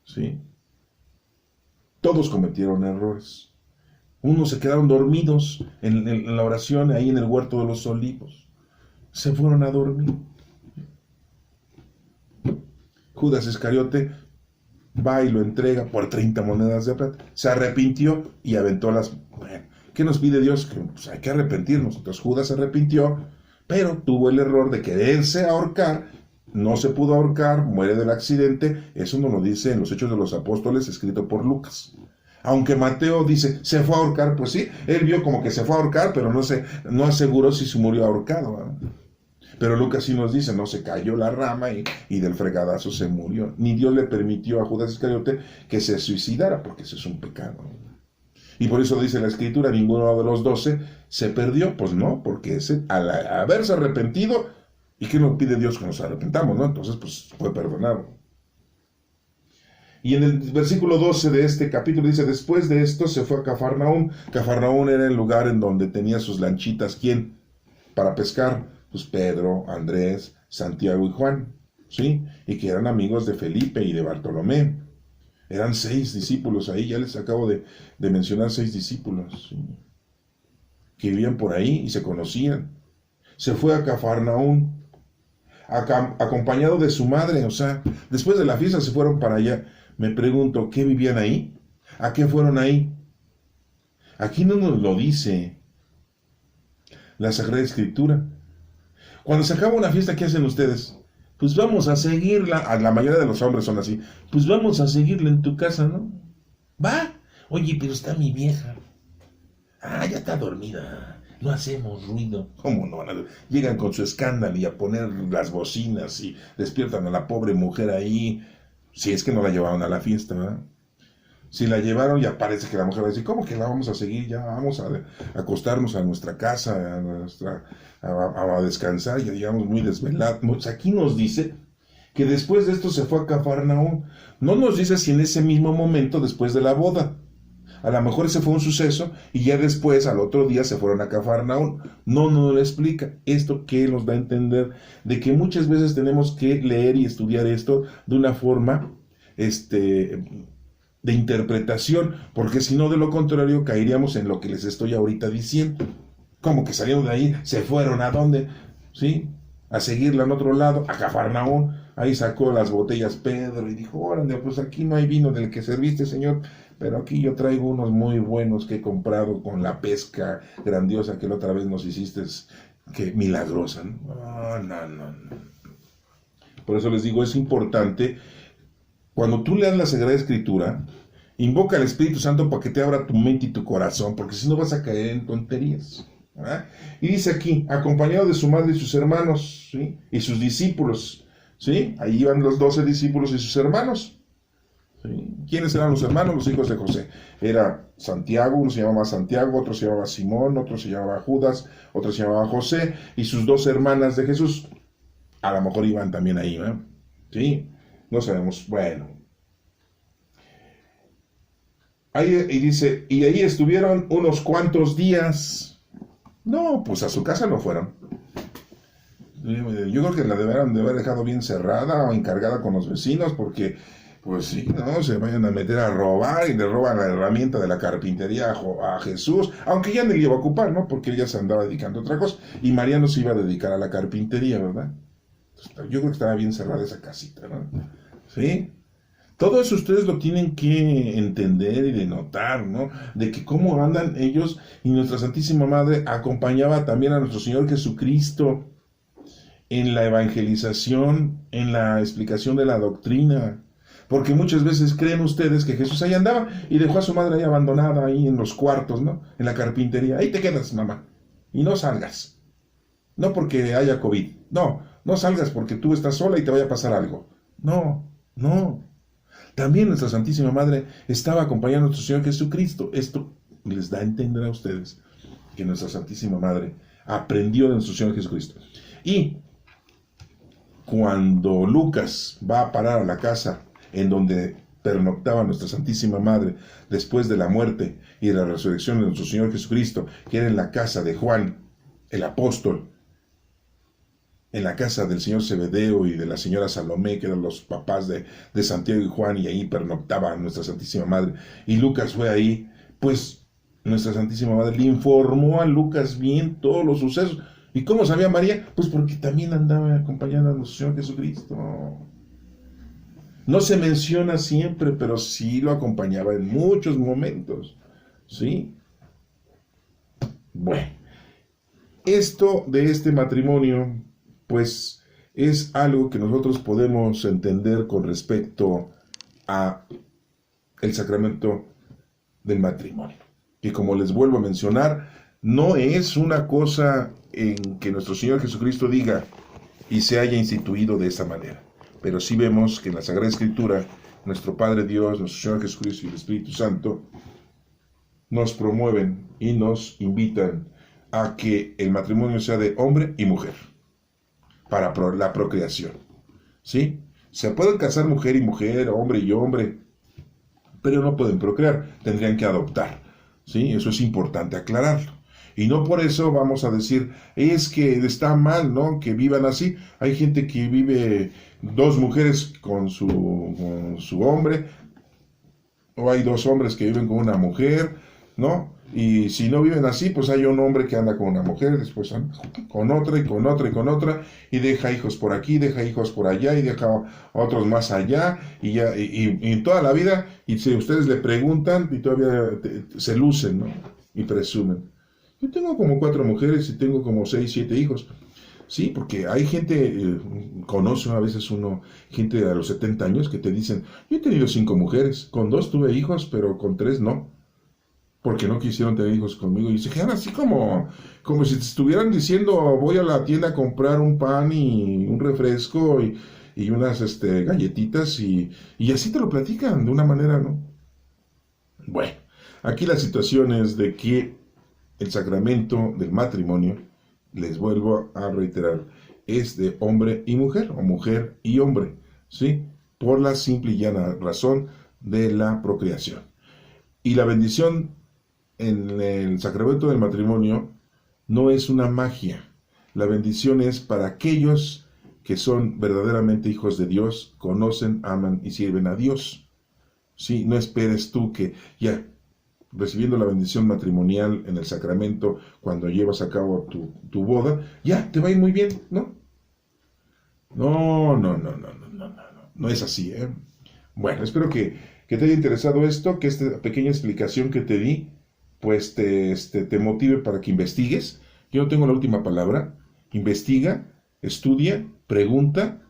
S1: ¿Sí? Todos cometieron errores. Unos se quedaron dormidos en la oración ahí en el huerto de los olivos. Se fueron a dormir. Judas Iscariote va y lo entrega por 30 monedas de plata. Se arrepintió y aventó las... Bueno, ¿qué nos pide Dios? Que pues, hay que arrepentirnos. Entonces Judas se arrepintió, pero tuvo el error de quererse ahorcar. No se pudo ahorcar, muere del accidente. Eso nos lo dice en los Hechos de los Apóstoles, escrito por Lucas. Aunque Mateo dice, se fue a ahorcar, pues sí, él vio como que se fue a ahorcar, pero no aseguró si se murió ahorcado, ¿no? Pero Lucas sí nos dice, no, se cayó la rama y del fregadazo se murió. Ni Dios le permitió a Judas Iscariote que se suicidara, porque eso es un pecado. Y por eso dice la Escritura, ninguno de los 12 se perdió. Pues no, porque al haberse arrepentido, ¿y qué nos pide Dios que nos arrepentamos, no? Entonces, pues fue perdonado. Y en el versículo 12 de este capítulo dice, después de esto se fue a Cafarnaúm. Cafarnaúm era el lugar en donde tenía sus lanchitas. ¿Quién? Para pescar. Pues Pedro, Andrés, Santiago y Juan, ¿sí? Y que eran amigos de Felipe y de Bartolomé. Eran 6 discípulos ahí, ya les acabo de mencionar 6 discípulos, ¿sí? Que vivían por ahí y se conocían. Se fue a Cafarnaúm, acompañado de su madre, o sea, después de la fiesta se fueron para allá. Me pregunto, ¿qué vivían ahí? ¿A qué fueron ahí? Aquí no nos lo dice la Sagrada Escritura. Cuando se acaba una fiesta, ¿qué hacen ustedes? Pues vamos a seguirla. La mayoría de los hombres son así. Pues vamos a seguirla en tu casa, ¿no? ¿Va? Oye, pero está mi vieja. Ah, ya está dormida. No hacemos ruido. ¿Cómo no? Llegan con su escándalo y a poner las bocinas y despiertan a la pobre mujer ahí. Si es que no la llevaron a la fiesta, ¿verdad? Si la llevaron, ya parece que la mujer va a decir, ¿cómo que la vamos a seguir? Ya vamos a acostarnos a nuestra casa, a descansar, ya llegamos muy desvelados. Aquí nos dice que después de esto se fue a Cafarnaúm. No nos dice si en ese mismo momento, después de la boda. A lo mejor ese fue un suceso y ya después, al otro día, se fueron a Cafarnaún. No lo explica. ¿Esto qué nos da a entender? De que muchas veces tenemos que leer y estudiar esto de una forma de interpretación, porque si no, de lo contrario, caeríamos en lo que les estoy ahorita diciendo. Como que salieron de ahí, se fueron, ¿a dónde? ¿Sí? A seguirla en otro lado, a Cafarnaún. Ahí sacó las botellas Pedro y dijo, órale, pues aquí no hay vino del que serviste, Señor, pero aquí yo traigo unos muy buenos que he comprado con la pesca grandiosa que la otra vez nos hiciste, que milagrosa, ¿no? No. Por eso les digo, es importante, cuando tú leas la Sagrada Escritura, invoca al Espíritu Santo para que te abra tu mente y tu corazón, porque si no vas a caer en tonterías. ¿Verdad? Y dice aquí, acompañado de su madre y sus hermanos, ¿sí? Y sus discípulos, ¿sí? Ahí iban los 12 discípulos y sus hermanos. ¿Sí? ¿Quiénes eran los hermanos? Los hijos de José. Era Santiago, uno se llamaba Santiago, otro se llamaba Simón, otro se llamaba Judas, otro se llamaba José, y sus 2 hermanas de Jesús. A lo mejor iban también ahí, ¿no? ¿Sí? No sabemos. Bueno. Ahí, y dice, y ahí estuvieron unos cuantos días. No, pues a su casa no fueron. Yo creo que la deberán de haber dejado bien cerrada o encargada con los vecinos, porque, pues sí, no se vayan a meter a robar y le roban la herramienta de la carpintería a Jesús, aunque ya no le iba a ocupar, ¿no? Porque ella se andaba dedicando a otra cosa, y María no se iba a dedicar a la carpintería, ¿verdad? Yo creo que estaba bien cerrada esa casita, ¿no? ¿Sí? Todo eso ustedes lo tienen que entender y denotar, ¿no? De que cómo andan ellos, y nuestra Santísima Madre acompañaba también a nuestro Señor Jesucristo en la evangelización, en la explicación de la doctrina. Porque muchas veces creen ustedes que Jesús ahí andaba y dejó a su madre ahí abandonada, ahí en los cuartos, ¿no? En la carpintería. Ahí te quedas, mamá, y no salgas. No porque haya COVID. No salgas porque tú estás sola y te vaya a pasar algo. No. También nuestra Santísima Madre estaba acompañando a nuestro Señor Jesucristo. Esto les da a entender a ustedes que nuestra Santísima Madre aprendió de nuestro Señor Jesucristo. Y cuando Lucas va a parar a la casa en donde pernoctaba nuestra Santísima Madre después de la muerte y la resurrección de nuestro Señor Jesucristo, que era en la casa de Juan, el apóstol, en la casa del señor Zebedeo y de la señora Salomé, que eran los papás de Santiago y Juan, y ahí pernoctaba nuestra Santísima Madre, y Lucas fue ahí, pues nuestra Santísima Madre le informó a Lucas bien todos los sucesos. ¿Y cómo sabía María? Pues porque también andaba acompañando a nuestro Señor Jesucristo. No se menciona siempre, pero sí lo acompañaba en muchos momentos, ¿sí? Bueno, esto de este matrimonio, pues es algo que nosotros podemos entender con respecto a el sacramento del matrimonio. Y como les vuelvo a mencionar, no es una cosa en que nuestro Señor Jesucristo diga y se haya instituido de esa manera. Pero sí vemos que en la Sagrada Escritura, nuestro Padre Dios, nuestro Señor Jesucristo y el Espíritu Santo nos promueven y nos invitan a que el matrimonio sea de hombre y mujer para la procreación, ¿sí? Se pueden casar mujer y mujer, hombre y hombre, pero no pueden procrear, tendrían que adoptar, ¿sí? Eso es importante aclararlo. Y no por eso vamos a decir, es que está mal, ¿no? Que vivan así. Hay gente que vive 2 mujeres con su hombre, o hay 2 hombres que viven con una mujer, ¿no? Y si no viven así, pues hay un hombre que anda con una mujer, después anda con otra y con otra y con otra, y deja hijos por aquí, deja hijos por allá, y deja otros más allá, y ya, y toda la vida, y si ustedes le preguntan, y todavía se lucen, ¿no? Y presumen. Yo tengo como 4 mujeres y tengo como 6, 7 hijos. Sí, porque hay gente, conoce a veces gente a los 70 años que te dicen, yo he tenido 5 mujeres, con 2 tuve hijos, pero con 3 no. Porque no quisieron tener hijos conmigo, y se quedan así como si te estuvieran diciendo, voy a la tienda a comprar un pan y un refresco y unas galletitas, y así te lo platican de una manera, ¿no? Bueno, aquí la situación es de que el sacramento del matrimonio, les vuelvo a reiterar, es de hombre y mujer, o mujer y hombre, ¿sí? Por la simple y llana razón de la procreación. Y la bendición en el sacramento del matrimonio no es una magia. La bendición es para aquellos que son verdaderamente hijos de Dios, conocen, aman y sirven a Dios. Sí, no esperes tú que ya recibiendo la bendición matrimonial en el sacramento cuando llevas a cabo tu boda, ya te va a ir muy bien, ¿no? No, no, no, no, no, no, no, no es así, ¿eh? Bueno, espero que te haya interesado esto, que esta pequeña explicación que te di, pues te motive para que investigues. Yo no tengo la última palabra. Investiga, estudia, pregunta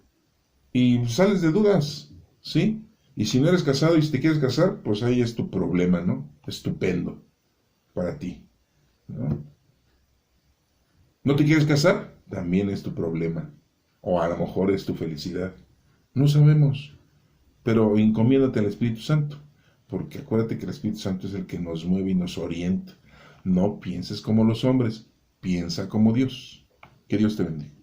S1: y sales de dudas, ¿sí? Y si no eres casado y si te quieres casar, pues ahí es tu problema, ¿no? Estupendo para ti, ¿no? ¿No te quieres casar? También es tu problema. O a lo mejor es tu felicidad. No sabemos. Pero encomiéndate al Espíritu Santo. Porque acuérdate que el Espíritu Santo es el que nos mueve y nos orienta. No pienses como los hombres. Piensa como Dios. Que Dios te bendiga.